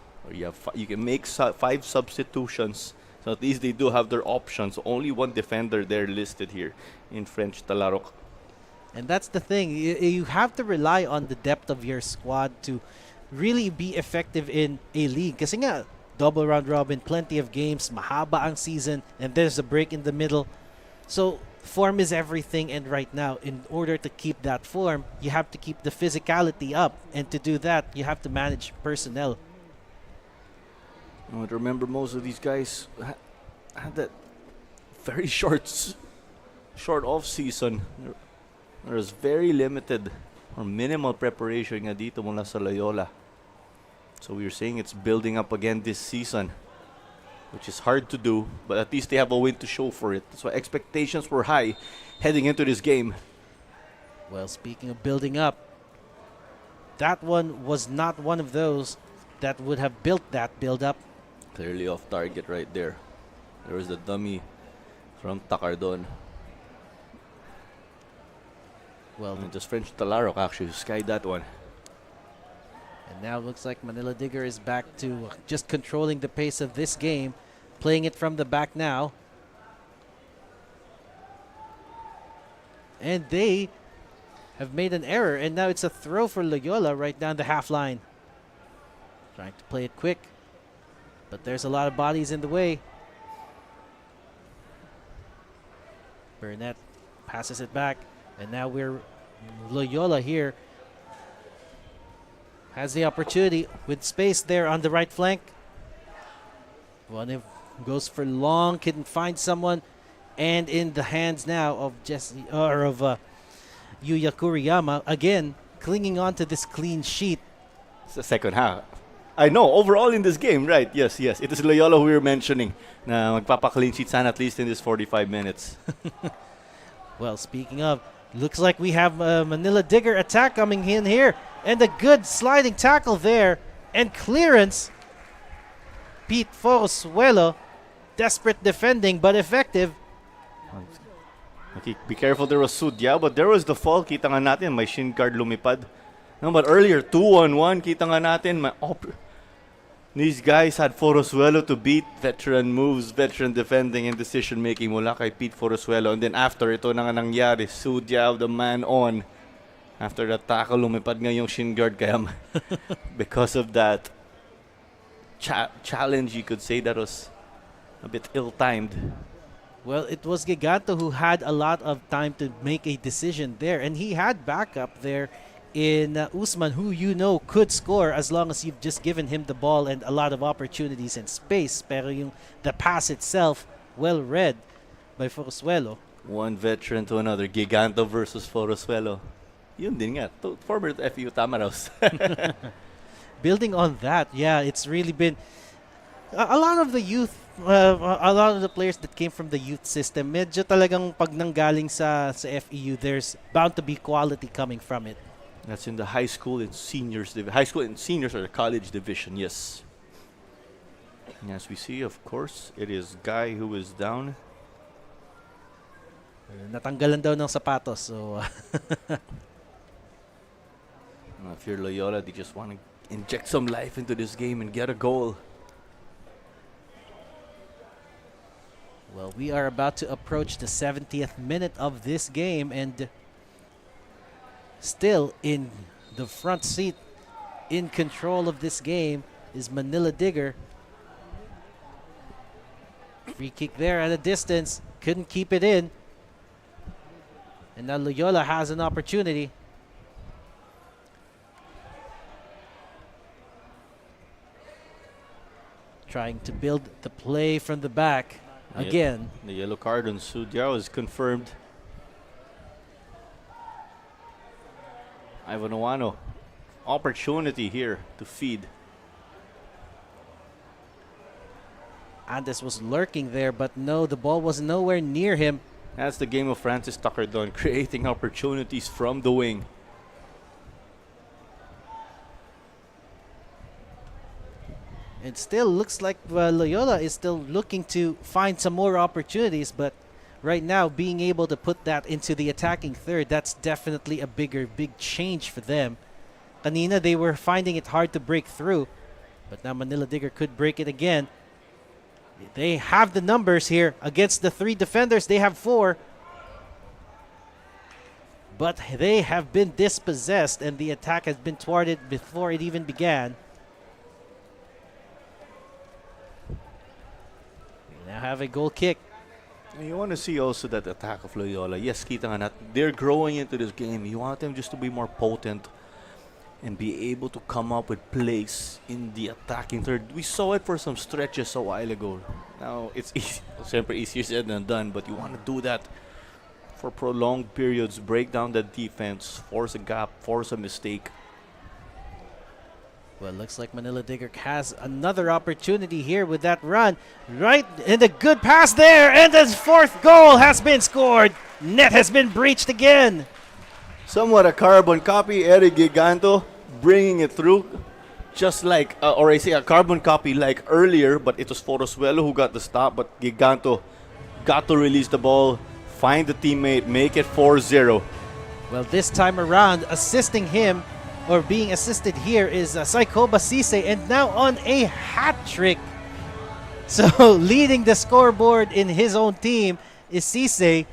You can make 5 substitutions. So at least they do have their options. Only one defender there listed here in French Talarok. And that's the thing. You have to rely on the depth of your squad to really be effective in a league. Kasi nga, double round robin, plenty of games, mahaba ang season, and there's a break in the middle. So form is everything, and right now, in order to keep that form, you have to keep the physicality up, and to do that, you have to manage personnel. Remember, most of these guys had that very short off season. There was very limited or minimal preparation nga dito mula sa Loyola. So we were saying it's building up again this season, which is hard to do, but at least they have a win to show for it. So expectations were high heading into this game. Well, speaking of building up, that one was not one of those that would have built that build-up. Clearly off target right there. There was the dummy from Takardon. Well, And just French Talarok actually skied that one. and now it looks like Manila Digger is back to just controlling the pace of this game, playing it from the back now. And they have made an error, and now it's a throw for Loyola right down the half line. Trying to play it quick, but there's a lot of bodies in the way. Burnett passes it back, and now Loyola here has the opportunity with space there on the right flank. One goes for long, couldn't find someone, and in the hands now of Yuya Kuriyama, again clinging on to this clean sheet. It's the second half. I know, overall in this game, right? Yes. It is Loyola who we were mentioning na magpapa-clean sheet sana at least in this 45 minutes. Well, speaking of, looks like we have a Manila Digger attack coming in here. And a good sliding tackle there. And clearance. Pete Forosuelo. Desperate defending, but effective. Okay, be careful, there was Sudya, but there was the fall. Kita nga natin, may shin guard lumipad. No, but earlier, 2-on-1, kita nga natin, these guys had Forosuelo to beat. Veteran moves, veteran defending, and decision-making mula kay Pete Forosuelo. And then after, ito na nga nangyari. Sudya, the man on. After the tackle, lumipad nga yung shin guard. Kaya because of that challenge, you could say that was a bit ill-timed. Well, it was Giganto who had a lot of time to make a decision there. And he had backup there in Usman, who could score as long as you've just given him the ball and a lot of opportunities and space. Pero the pass itself, well read by Forosuelo. One veteran to another. Giganto versus Forosuelo. Yun din nga. Former FEU Tamaraws. Building on that, yeah, it's really been a lot of the youth, a lot of the players that came from the youth system, medyo talagang pag nanggaling sa FEU, there's bound to be quality coming from it. That's in the high school and seniors. High school and seniors or the college division, yes. And as we see, of course, it is Guy who is down. Natanggalan daw ng sapatos, so If you're Loyola, they just want to inject some life into this game and get a goal. well, we are about to approach the 70th minute of this game, and still in the front seat, in control of this game, is Manila Digger. Free kick there at a distance, couldn't keep it in. And now Loyola has an opportunity. Trying to build the play from the back again. The yellow card on Sudyao is confirmed. Ivan Owano, opportunity here to feed. Andes was lurking there, but no, the ball was nowhere near him. That's the game of Francis Takardon, creating opportunities from the wing. It still looks like Loyola is still looking to find some more opportunities, but right now being able to put that into the attacking third, that's definitely a big change for them. Kanina, they were finding it hard to break through, but now Manila Digger could break it again. They have the numbers here against the three defenders. They have four. But they have been dispossessed, and the attack has been thwarted before it even began. have a goal kick. And you want to see also that attack of Loyola. Yes, kita nga they're growing into this game. You want them just to be more potent and be able to come up with plays in the attacking third. We saw it for some stretches a while ago. Now, it's easy, sempre easier said than done, but you want to do that for prolonged periods, break down the defense, force a gap, force a mistake. Well, looks like Manila Digger has another opportunity here with that run. Right, and a good pass there, and the fourth goal has been scored. Net has been breached again. Somewhat a carbon copy, Eric Giganto bringing it through. Just like, or I say a carbon copy like earlier, but it was Forosuelo who got the stop, but Giganto got to release the ball, find the teammate, make it 4-0. Well, this time around, assisting him, or being assisted here, is Saikoba Sise, and now on a hat trick. So leading the scoreboard in his own team is Sise.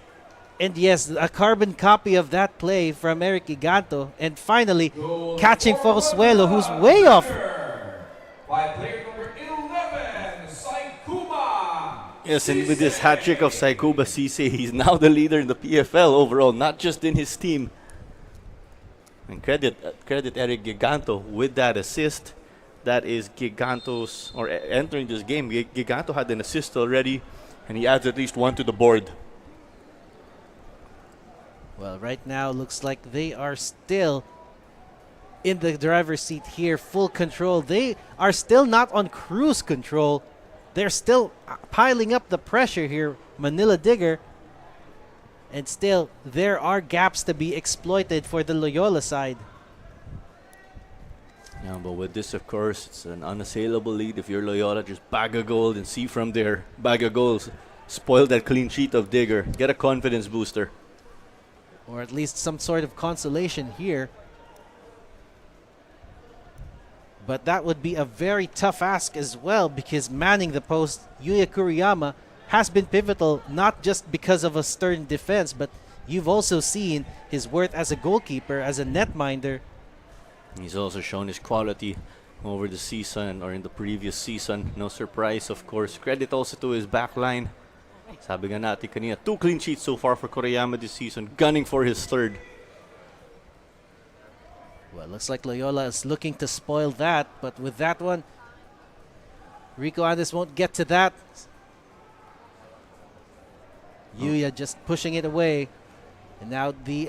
And yes, a carbon copy of that play from Eric Giganto. And finally, catching Forosuelo, who's way off. By player number 11, Saikuba. Yes, and with this hat trick of Saikuba Sise, he's now the leader in the PFL overall, not just in his team. And credit Eric Giganto with that assist. That is Giganto's, or entering this game, Giganto had an assist already, and he adds at least one to the board. Well, right now, looks like they are still in the driver's seat here, full control. They are still not on cruise control. They're still piling up the pressure here, Manila Digger. And still, there are gaps to be exploited for the Loyola side. Yeah, but with this, of course, it's an unassailable lead. If you're Loyola, just bag a goal and see from there. Bag of goals. Spoil that clean sheet of Digger. Get a confidence booster. Or at least some sort of consolation here. But that would be a very tough ask as well, because manning the post, Yuya Kuriyama, has been pivotal, not just because of a stern defense, but you've also seen his worth as a goalkeeper, as a netminder. He's also shown his quality over the season, or in the previous season. No surprise, of course. Credit also to his back line. Sabi nga natin kanina, 2 clean sheets so far for Kuriyama this season, gunning for his third. Well, looks like Loyola is looking to spoil that, but with that one, Rico Andes won't get to that. Yuya just pushing it away. And now the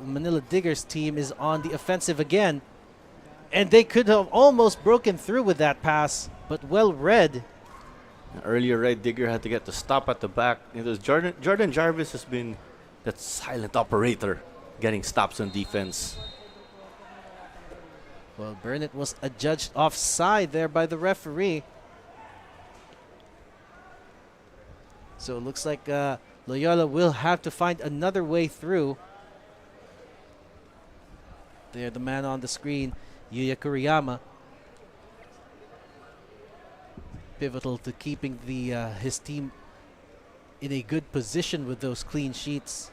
Manila Diggers team is on the offensive again. And they could have almost broken through with that pass, but well read. Earlier, right, Digger had to get the stop at the back. It was Jordan Jarvis has been that silent operator, getting stops on defense. Well, Burnett was adjudged offside there by the referee. So it looks like Loyola will have to find another way through. There, the man on the screen, Yuya Kuriyama. Pivotal to keeping the his team in a good position with those clean sheets.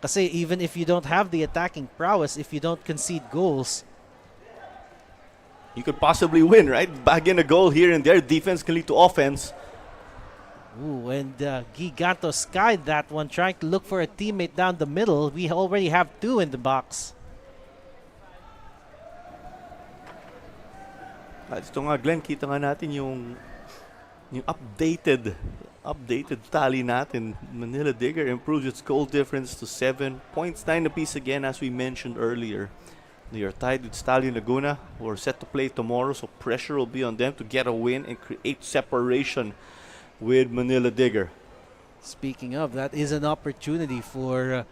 Kasi even if you don't have the attacking prowess, if you don't concede goals, You could possibly win, right? Bag in a goal here and there. Defense can lead to offense. ooh, and Giganto skied that one, trying to look for a teammate down the middle. We already have 2 in the box. At ito nga, Glenn, kita nga natin yung updated tally natin. Manila Digger improves its goal difference to 7 points, 9 apiece again, as we mentioned earlier. They are tied with Stallion Laguna, who are set to play tomorrow, so pressure will be on them to get a win and create separation with Manila Digger. Speaking of, that is an opportunity for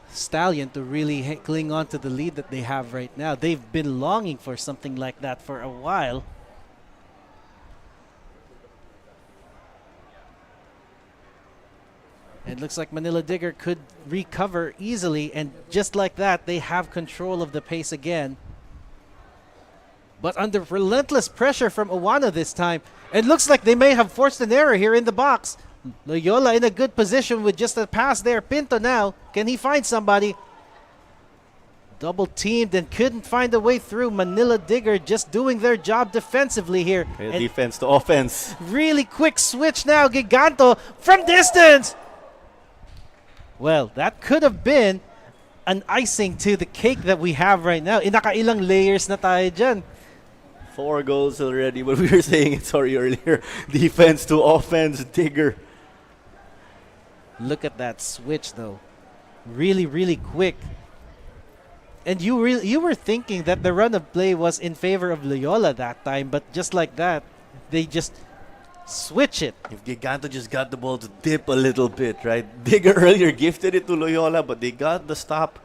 Stallion to really cling on to the lead that they have right now. They've been longing for something like that for a while. It looks like Manila Digger could recover easily, and just like that, they have control of the pace again. But under relentless pressure from Owana this time, it looks like they may have forced an error here in the box. Loyola in a good position with just a pass there. Pinto now, can he find somebody? Double teamed and couldn't find a way through. Manila Digger just doing their job defensively here. Yeah, And defense to offense. really quick switch now. Giganto from distance. Well, that could have been an icing to the cake that we have right now. Nakailang layers na tayo dyan. 4 goals already, but we were saying it, sorry, earlier. Defense to offense, Digger. Look at that switch though. Really, really quick. And you were thinking that the run of play was in favor of Loyola that time, but just like that, they just switch it. If Giganto just got the ball to dip a little bit, right? Digger earlier gifted it to Loyola, but they got the stop.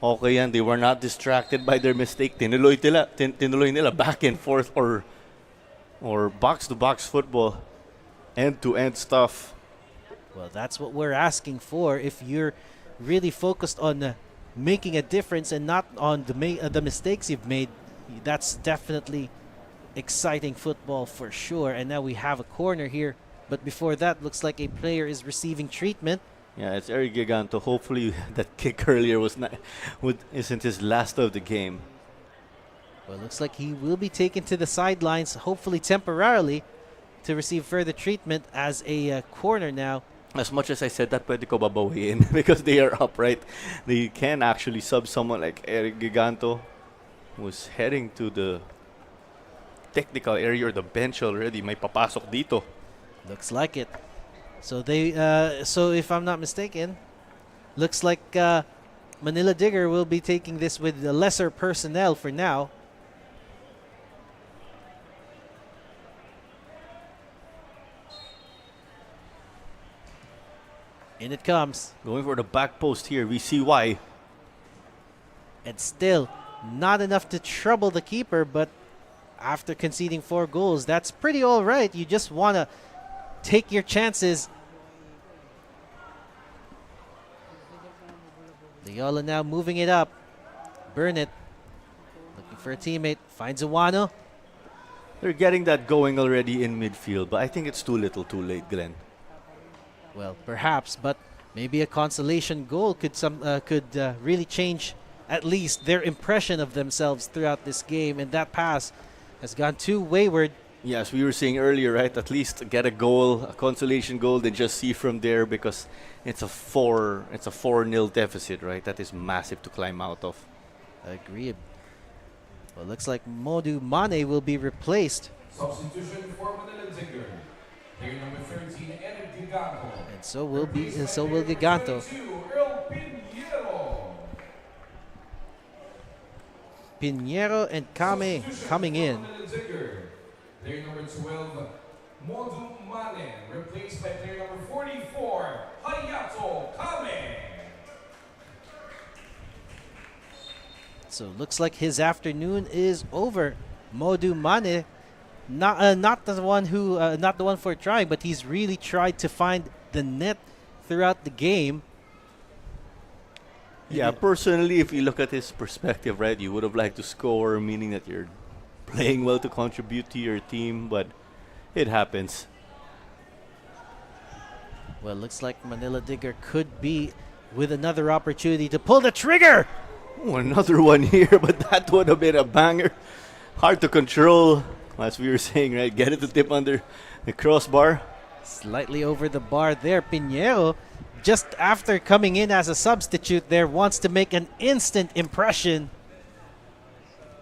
Okay yan, they were not distracted by their mistake. Tinuloy nila back and forth or box-to-box football. End-to-end stuff. Well, that's what we're asking for if you're really focused on making a difference and not on the mistakes you've made. That's definitely exciting football for sure. And now we have a corner here. But before that, looks like a player is receiving treatment. Yeah, it's Eric Giganto. Hopefully that kick earlier isn't his last of the game. Well, looks like he will be taken to the sidelines, hopefully temporarily, to receive further treatment as a corner now. As much as I said that, pwede ko babawiin because they are up, right? They can actually sub someone like Eric Giganto, who's heading to the technical area or the bench already. May papasok dito. Looks like it. So so if I'm not mistaken, looks like Manila Digger will be taking this with the lesser personnel for now. In it comes. Going for the back post here. We see why. And still not enough to trouble the keeper, but after conceding 4 goals, that's pretty all right. You just want to take your chances. Loyola now moving it up. Burnett looking for a teammate. Finds Iwano. They're getting that going already in midfield, but I think it's too little too late, Glenn. Well, perhaps, but maybe a consolation goal could really change at least their impression of themselves throughout this game. And that pass has gone too wayward. Yes, we were saying earlier, right? At least get a goal, a consolation goal, then just see from there because it's a 4-0 deficit, right? That is massive to climb out of. Agreed. Well, looks like Modu Mane will be replaced. Substitution for Manila Digger. Player number 13, Eric Giganto. And so will Giganto. 22, Earl Pinheiro. Pinheiro and Kame coming in. Manila Digger. Player number 12, Modu Mane, replaced by player number 44, Hayato Kame. So looks like his afternoon is over. Modu Mane, not the one for trying, but he's really tried to find the net throughout the game. Yeah, personally, if you look at his perspective, right, you would have liked to score, meaning that you're playing well to contribute to your team, but it happens. Well, looks like Manila Digger could be with another opportunity to pull the trigger. Oh, another one here, but that would have been a banger. Hard to control, as we were saying, right? Get it to tip under the crossbar. Slightly over the bar there. Pinheiro, just after coming in as a substitute there, wants to make an instant impression.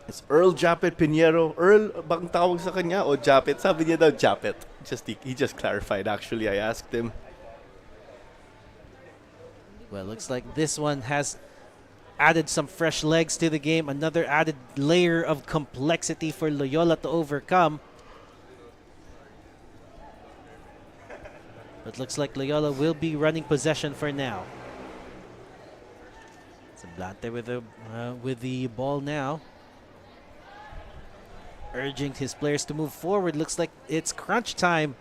It's Earl Japet Pinheiro. Earl, bang tawag sa kanya o Japet? Sabi niya daw Japet. He just clarified, actually. I asked him. Well, looks like this one has added some fresh legs to the game. Another added layer of complexity for Loyola to overcome. But looks like Loyola will be running possession for now. Semblante with the ball now, urging his players to move forward. Looks like it's crunch time.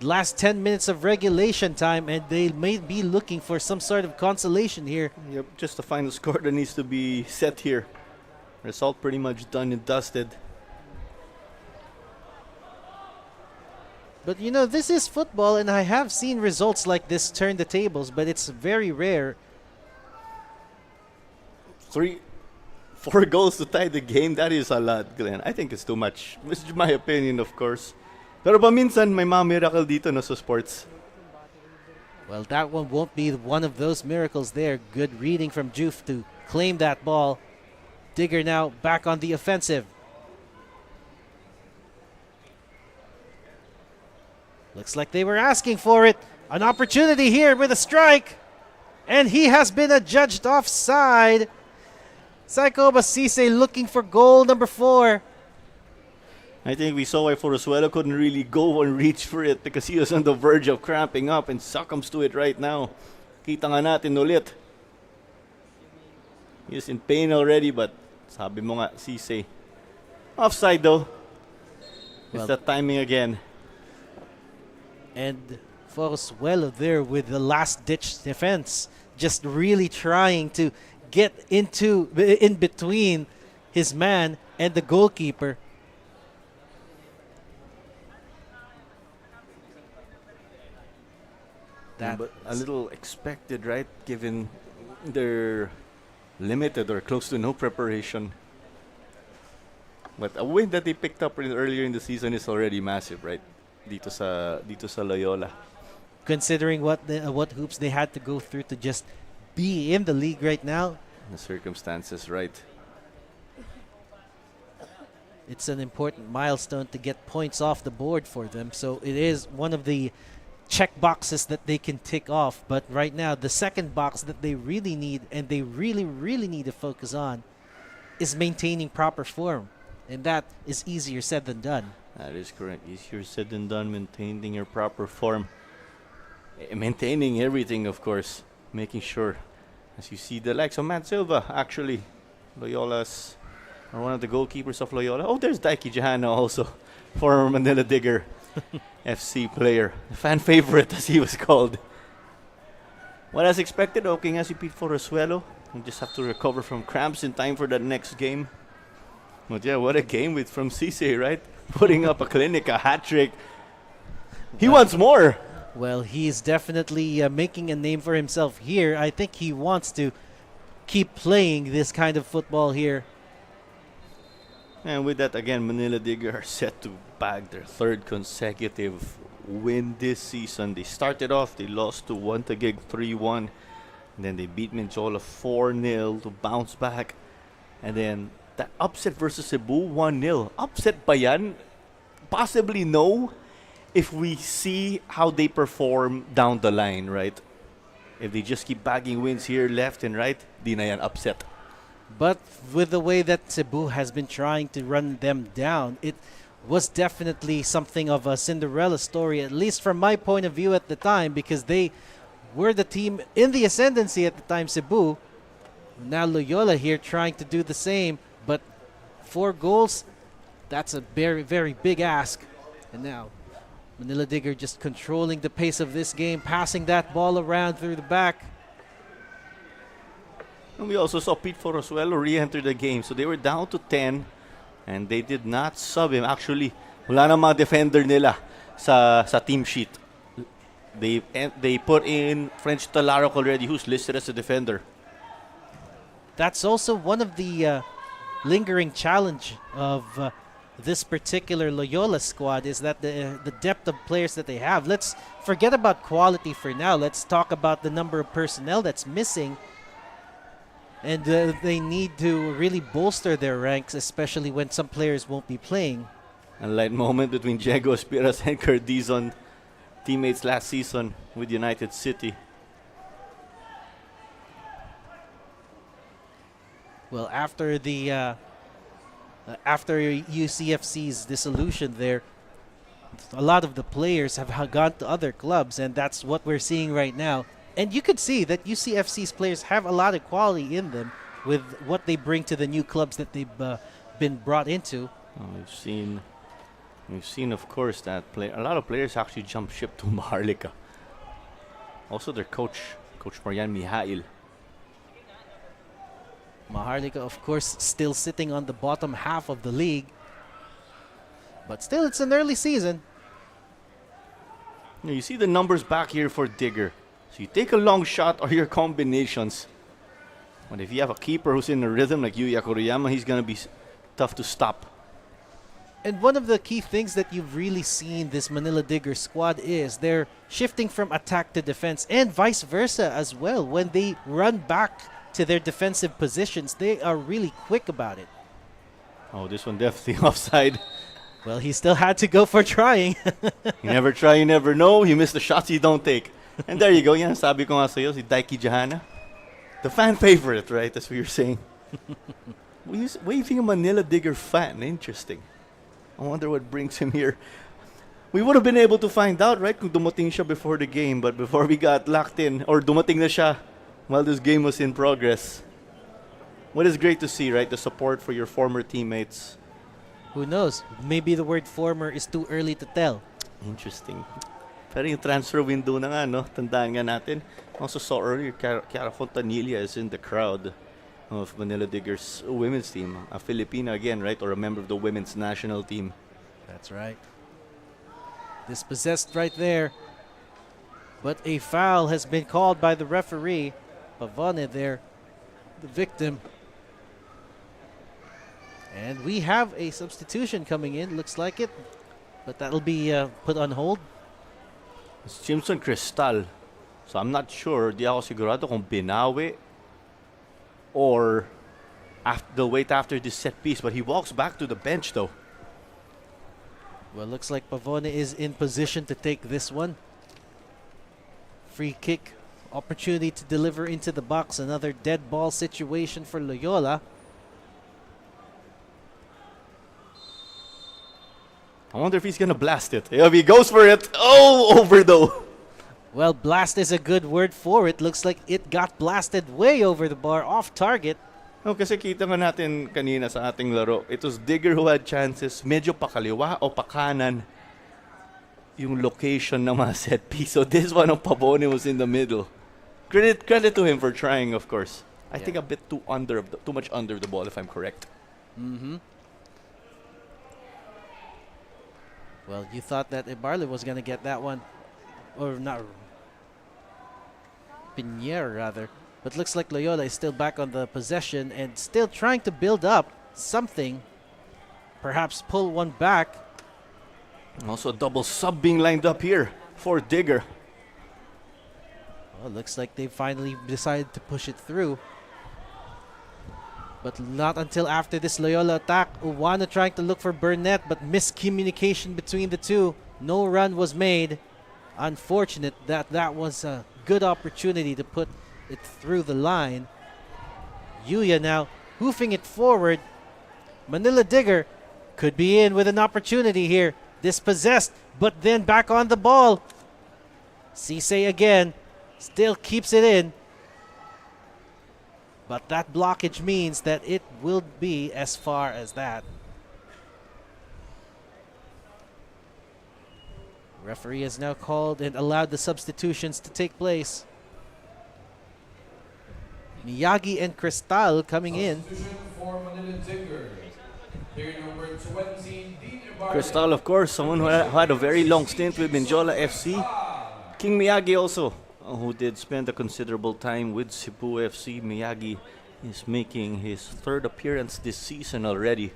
Last 10 minutes of regulation time, and they may be looking for some sort of consolation here. Yep, just the final score that needs to be set here. Result pretty much done and dusted. But you know, this is football, and I have seen results like this turn the tables, but it's very rare. 4 goals to tie the game, that is a lot, Glenn. I think it's too much. This is my opinion, of course. Pero paminsan, may mga miracle dito no, sa sports. Well, that one won't be one of those miracles there. Good reading from Juf to claim that ball. Digger now back on the offensive. Looks like they were asking for it. An opportunity here with a strike. And he has been adjudged offside. Saiko Basise looking for goal number 4. I think we saw why Forosuelo couldn't really go and reach for it because he was on the verge of cramping up and succumbs to it right now. Kita nga natin ulit. He's in pain already, but sabi mo nga, Sise. Offside though. It's the timing again. And Forosuelo there with the last-ditch defense. Just really trying to get in between his man and the goalkeeper. But a little expected, right? Given their limited or close to no preparation. But a win that they picked up earlier in the season is already massive, right? Dito sa Loyola. Considering what hoops they had to go through to just be in the league right now. The circumstances, right? It's an important milestone to get points off the board for them. So it is one of the check boxes that they can tick off. But right now, the second box that they really need and they really, really need to focus on is maintaining proper form. And that is easier said than done. That is correct. Easier said than done, maintaining your proper form. Maintaining everything, of course. Making sure. As you see the likes of Matt Silva, actually. Loyola's, or one of the goalkeepers of Loyola. Oh, there's Daiki Jahana also. Former Manila Digger FC player. Fan favorite, as he was called. What as expected, okay nga si Pete Forosuelo. We just have to recover from cramps in time for the next game. But yeah, what a game from Cisse, right? Putting up a clinic, a hat-trick. He wants more. Well, he's definitely making a name for himself here. I think he wants to keep playing this kind of football here. And with that, again, Manila Digger are set to bag their 3rd consecutive win this season. They started off, they lost to Wantagig 3-1. And then they beat Minchola 4-0 to bounce back. And then that upset versus Cebu 1-0. Upset ba yan? Possibly no. If we see how they perform down the line, right? If they just keep bagging wins here, left and right, di na yan upset. But with the way that Cebu has been trying to run them down, it was definitely something of a Cinderella story, at least from my point of view at the time, because they were the team in the ascendancy at the time, Cebu. Now Loyola here trying to do the same, but 4 goals, that's a very, very big ask. And now Manila Digger just controlling the pace of this game, passing that ball around through the back. And we also saw Pete Forosuelo re-enter the game. So they were down to 10 and they did not sub him. Actually, wala na mga defender nila sa team sheet. They put in French Talarok already, who's listed as a defender. That's also one of the lingering challenge of this particular Loyola squad is that the depth of players that they have. Let's forget about quality for now. Let's talk about the number of personnel that's missing. And they need to really bolster their ranks, especially when some players won't be playing. A light moment between Diego Espiras and Cardizon, teammates last season with United City. Well, after the after UCFC's dissolution there, a lot of the players have gone to other clubs, and that's what we're seeing right now. And you could see that UCFC's players have a lot of quality in them with what they bring to the new clubs that they've been brought into. We've seen, of course, that a lot of players actually jump ship to Maharlika. Also, their coach, Coach Marian Mihail. Maharlika, of course, still sitting on the bottom half of the league. But still, it's an early season. You see the numbers back here for Digger. So you take a long shot or your combinations. But if you have a keeper who's in the rhythm like Yuya Kuriyama, he's going to be tough to stop. And one of the key things that you've really seen this Manila Digger squad is they're shifting from attack to defense and vice versa as well. When they run back to their defensive positions, they are really quick about it. Oh, this one definitely offside. Well, he still had to go for trying. You never try, you never know. You miss the shots you don't take. And there you go. Yan, sabi ko nga sa'yo, si Daiki Jahana. The fan favorite, right? That's what you're saying. Waving a Manila Digger fan. Interesting. I wonder what brings him here. We would have been able to find out, right? Kung dumating siya before the game. But before we got locked in, or dumating na siya while this game was in progress. What is great to see, right? The support for your former teammates. Who knows? Maybe the word former is too early to tell. Interesting. Pero yung transfer window na nga, no? Tandaan nga natin. Also saw earlier, Chiara Fontanilla is in the crowd of Manila Diggers women's team. A Filipina again, right? Or a member of the women's national team. That's right. Dispossessed right there. But a foul has been called by the referee. Pavone there, the victim. And we have a substitution coming in, looks like it. But that'll be put on hold. It's Jimson Cristal. So I'm not sure. Di ako sigurado kung binawi or they'll wait after this set piece. But he walks back to the bench though. Well, looks like Pavone is in position to take this one. Free kick. Opportunity to deliver into the box. Another dead ball situation for Loyola. I wonder if he's going to blast it. If he goes for it. Oh, over though. Well, blast is a good word for it. Looks like it got blasted way over the bar, off target. No, kasi kita nga natin kanina sa ating laro. It was Digger who had chances. Medyo pakaliwa o pakanan yung location ng mga set piece. So this one of Pavone was in the middle. Credit to him for trying, of course. I think a bit too much under the ball, if I'm correct. Mm-hmm. Well, you thought that Ibarle was going to get that one. Or not. Pinheiro, rather. But looks like Loyola is still back on the possession and still trying to build up something. Perhaps pull one back. Also a double sub being lined up here for Digger. Well, looks like they finally decided to push it through. But not until after this Loyola attack. Uwana trying to look for Burnett, but miscommunication between the two. No run was made. Unfortunate that was a good opportunity to put it through the line. Yuya now hoofing it forward. Manila Digger could be in with an opportunity here. Dispossessed, but then back on the ball. Cisse again. Still keeps it in. But that blockage means that it will be as far as that. Referee has now called and allowed the substitutions to take place. Miyagi and Cristal coming in. Substitution for Manila Digger. Player number 20, Dean Ibarra. Cristal, of course, someone who had a very long stint with Mindiola FC. King Miyagi also, who did spend a considerable time with Cebu FC. Miyagi is making his third appearance this season already.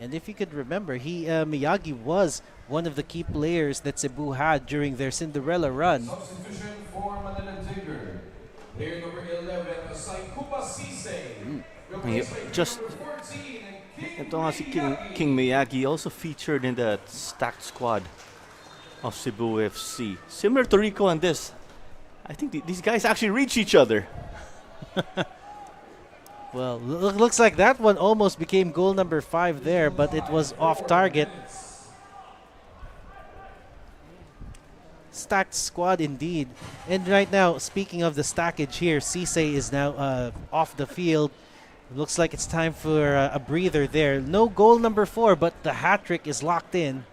And if you could remember, Miyagi was one of the key players that Cebu had during their Cinderella run. Substitution for Manila Digger. Player number 11, Saikuba Cisse. Just ito nga si King Miyagi also featured in the stacked squad of Cebu FC. Similar to Rico and this. I think these guys actually reach each other. Well, looks like that one almost became goal number 5 there, but it was off target. Stacked squad indeed. And right now, speaking of the stackage here, Cisse is now off the field. Looks like it's time for a breather there. No goal number 4, but the hat-trick is locked in.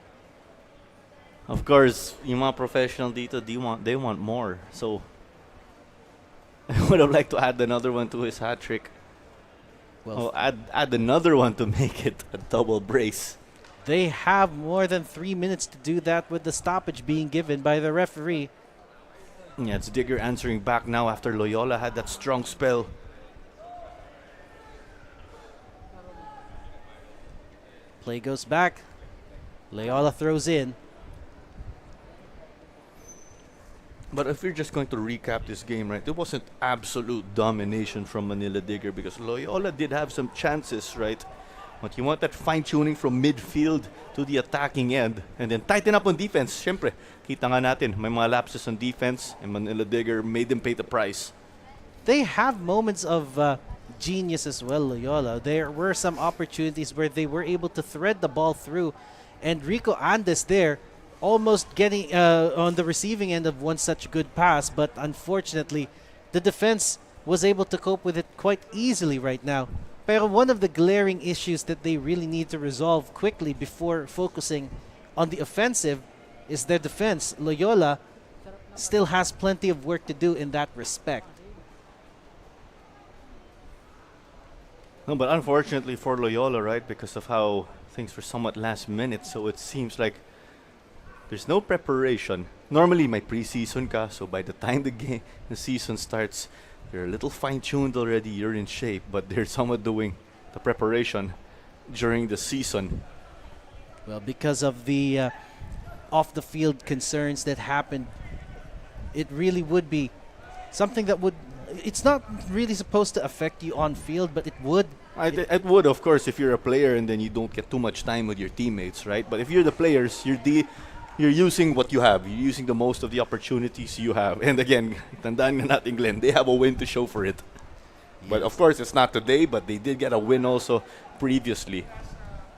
Of course, yung mga professional dito, they want more. So, I would have liked to add another one to his hat-trick. Well, add another one to make it a double brace. they have more than 3 minutes to do that with the stoppage being given by the referee. Yeah, it's Digger answering back now after Loyola had that strong spell. Play goes back. Loyola throws in. But if you're just going to recap this game, right, it wasn't absolute domination from Manila Digger because Loyola did have some chances, right? But you want that fine-tuning from midfield to the attacking end and then tighten up on defense. Siyempre, kita nga natin, may mga lapses on defense and Manila Digger made them pay the price. They have moments of genius as well, Loyola. There were some opportunities where they were able to thread the ball through, and Rico Andes there almost getting on the receiving end of one such good pass, but unfortunately, the defense was able to cope with it quite easily right now. Pero one of the glaring issues that they really need to resolve quickly before focusing on the offensive is their defense. Loyola still has plenty of work to do in that respect. No, but unfortunately for Loyola, right, because of how things were somewhat last minute, so it seems like there's no preparation. Normally, may preseason ka, so by the time the season starts, you're a little fine-tuned already, you're in shape, but they're somewhat doing the preparation during the season. Well, because of the off-the-field concerns that happened, it really would be something that would... It's not really supposed to affect you on field, but it would. It would, of course, if you're a player and then you don't get too much time with your teammates, right? But if you're the players, you're using what you have. You're using the most of the opportunities you have. And again, tandaan nga natin, Glenn, they have a win to show for it. But of course, it's not today, but they did get a win also previously.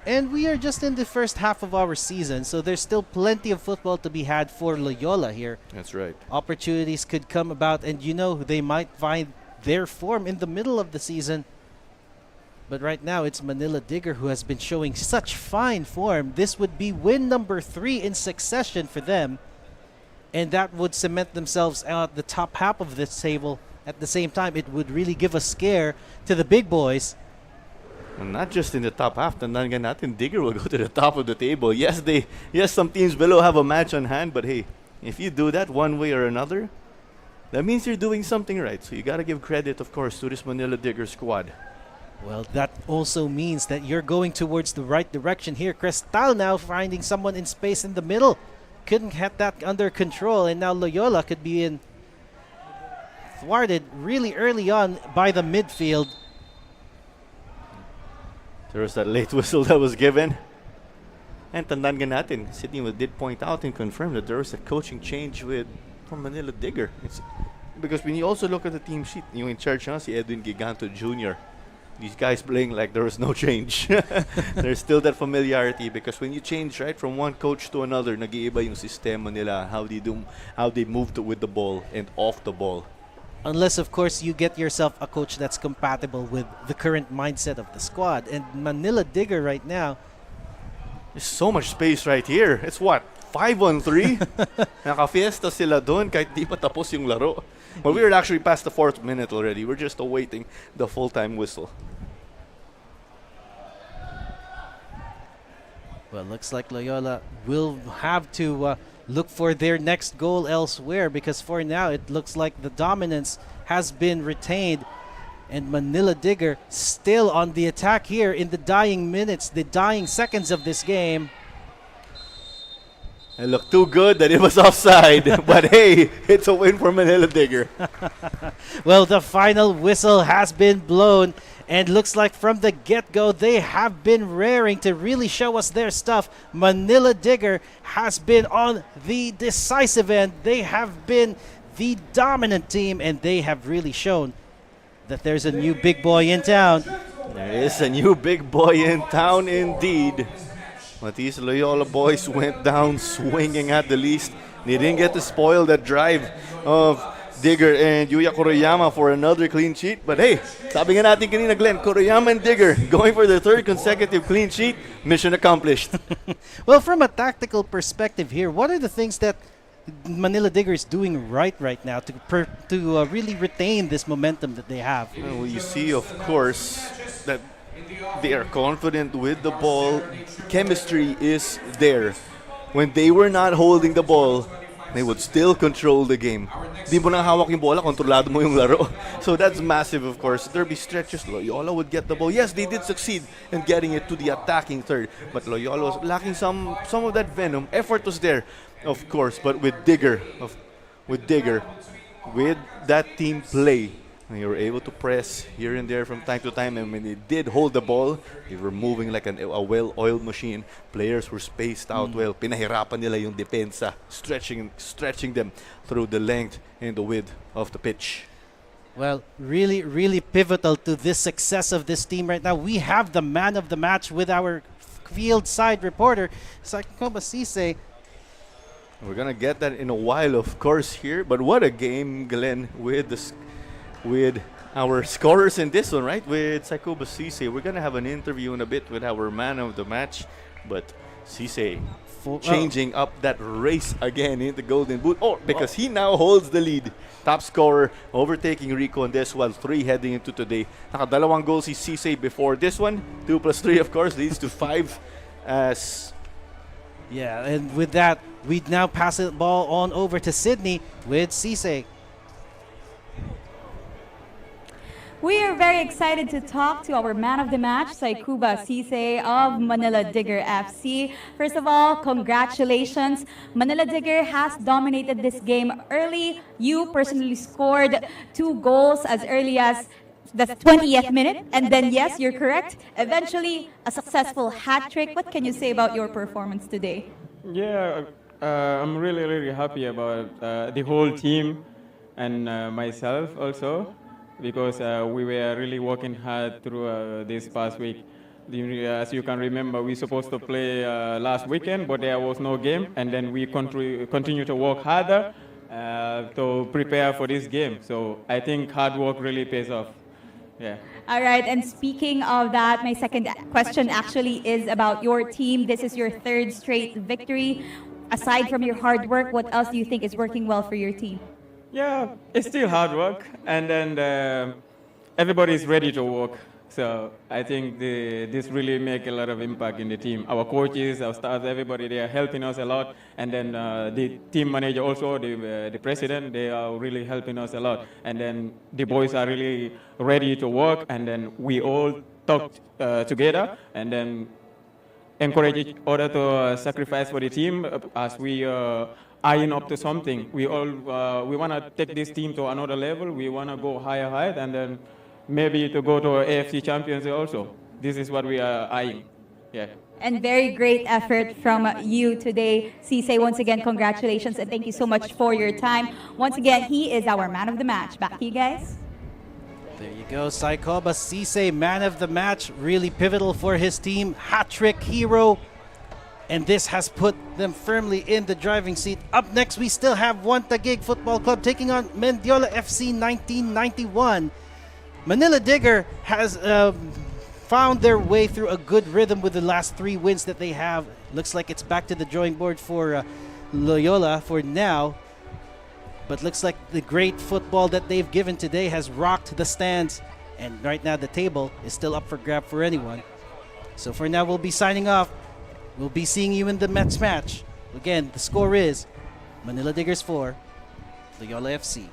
And we are just in the first half of our season, so there's still plenty of football to be had for Loyola here. That's right. Opportunities could come about, and you know, they might find their form in the middle of the season. But right now, it's Manila Digger who has been showing such fine form. This would be win number 3 in succession for them. And that would cement themselves at the top half of this table. At the same time, it would really give a scare to the big boys. And not just in the top half, tandaan nga natin, Digger will go to the top of the table. Yes, some teams below have a match on hand, but hey, if you do that one way or another, that means you're doing something right. So you got to give credit, of course, to this Manila Digger squad. Well, that also means that you're going towards the right direction here. Cristal now finding someone in space in the middle. Couldn't get that under control, and now Loyola could be in thwarted really early on by the midfield. There was that late whistle that was given. And tandaan nga natin, Sydney did point out and confirm that there was a coaching change from Manila Digger. Because when you also look at the team sheet, yung in charge na si Edwin Giganto Jr., these guys playing like there was no change. There's still that familiarity because when you change right from one coach to another, nag-iiba yung sistema nila, how they move with the ball and off the ball. Unless, of course, you get yourself a coach that's compatible with the current mindset of the squad. And Manila Digger right now... There's so much space right here. It's what? 5-on-3? Naka-fiesta sila doon kahit di pa tapos yung laro. Well, we were actually past the 4th minute already. We're just awaiting the full-time whistle. Well, looks like Loyola will have to look for their next goal elsewhere because for now it looks like the dominance has been retained and Manila Digger still on the attack here in the dying minutes, the dying seconds of this game. It looked too good that it was offside, but hey, it's a win for Manila Digger. Well, the final whistle has been blown, and looks like from the get-go they have been raring to really show us their stuff. Manila Digger has been on the decisive end. They have been the dominant team, and they have really shown that there's a new big boy in town. There is a new big boy in town indeed. But these Loyola boys went down swinging at the least. They didn't get to spoil that drive of Digger and Yuya Kuroyama for another clean sheet. But hey, sabi nga natin kanina, Glenn, Kuroyama and Digger going for their 3rd consecutive clean sheet. Mission accomplished. Well, from a tactical perspective here, what are the things that Manila Digger is doing right now to really retain this momentum that they have? Well, you see, of course, that they are confident with the ball. Chemistry is there. When they were not holding the ball, they would still control the game. Di mo nang hawak yung bola, kontrolado mo yung laro. So that's massive, of course. There'll be stretches. Loyola would get the ball. Yes, they did succeed in getting it to the attacking third, but Loyola was lacking some of that venom. Effort was there, of course, but with Digger, with that team play, they were able to press here and there from time to time, and when they did hold the ball, they were moving like a well-oiled machine. Players were spaced out well. Pinahirapan nila yung depensa, stretching them through the length and the width of the pitch. Well, really, really pivotal to this success of this team right now. We have the man of the match with our field side reporter, Saikoba Sise. We're gonna get that in a while, of course, here. But what a game, Glenn, with our scorers in this one, right? With Saikoba Sise. We're gonna have an interview in a bit with our man of the match, but Sise changing up that race again in the Golden Boot. Oh, because he now holds the lead. Top scorer, overtaking Rico on this one, 3 heading into today. Nakadalawang goals si Sise before this one. 2 plus 3, of course, leads to 5 as... Yeah, and with that, we now pass the ball on over to Sydney with Sise. We are very excited to talk to our man of the match, Saikoba Sise of Manila Digger FC. First of all, congratulations. Manila Digger has dominated this game early. You personally scored 2 goals as early as the 20th minute. And then, yes, you're correct. Eventually, a successful hat trick. What can you say about your performance today? Yeah, I'm really, really happy about the whole team and myself also, because we were really working hard through this past week. As you can remember, we were supposed to play last weekend, but there was no game, and then we continue to work harder to prepare for this game. So I think hard work really pays off. Yeah. All right, and speaking of that, my second question actually is about your team. This is your 3rd straight victory. Aside from your hard work, what else do you think is working well for your team? Yeah, it's still hard work, and then everybody's ready to work. So I think this really make a lot of impact in the team. Our coaches, our staff, everybody, they are helping us a lot. And then the team manager also, the president, they are really helping us a lot. And then the boys are really ready to work. And then we all talk together and then encourage each other to sacrifice for the team as we eyeing up to something. We want to take this team to another level. We want to go higher height, and then maybe to go to AFC Champions also. This is what we are eyeing. Yeah. And very great effort from you today. Sise, once again, congratulations and thank you so much for your time. Once again, he is our man of the match. Back to you guys. There you go, Saikoba Sise, man of the match, really pivotal for his team, hat-trick hero, and this has put them firmly in the driving seat. Up next, we still have One Taguig Football Club taking on Mendiola FC 1991. Manila Digger has found their way through a good rhythm with the last 3 wins that they have. Looks like it's back to the drawing board for Loyola for now. But looks like the great football that they've given today has rocked the stands. And right now the table is still up for grab for anyone. So for now we'll be signing off. We'll be seeing you in the Mets match. Again, the score is Manila Diggers 4, Loyola FC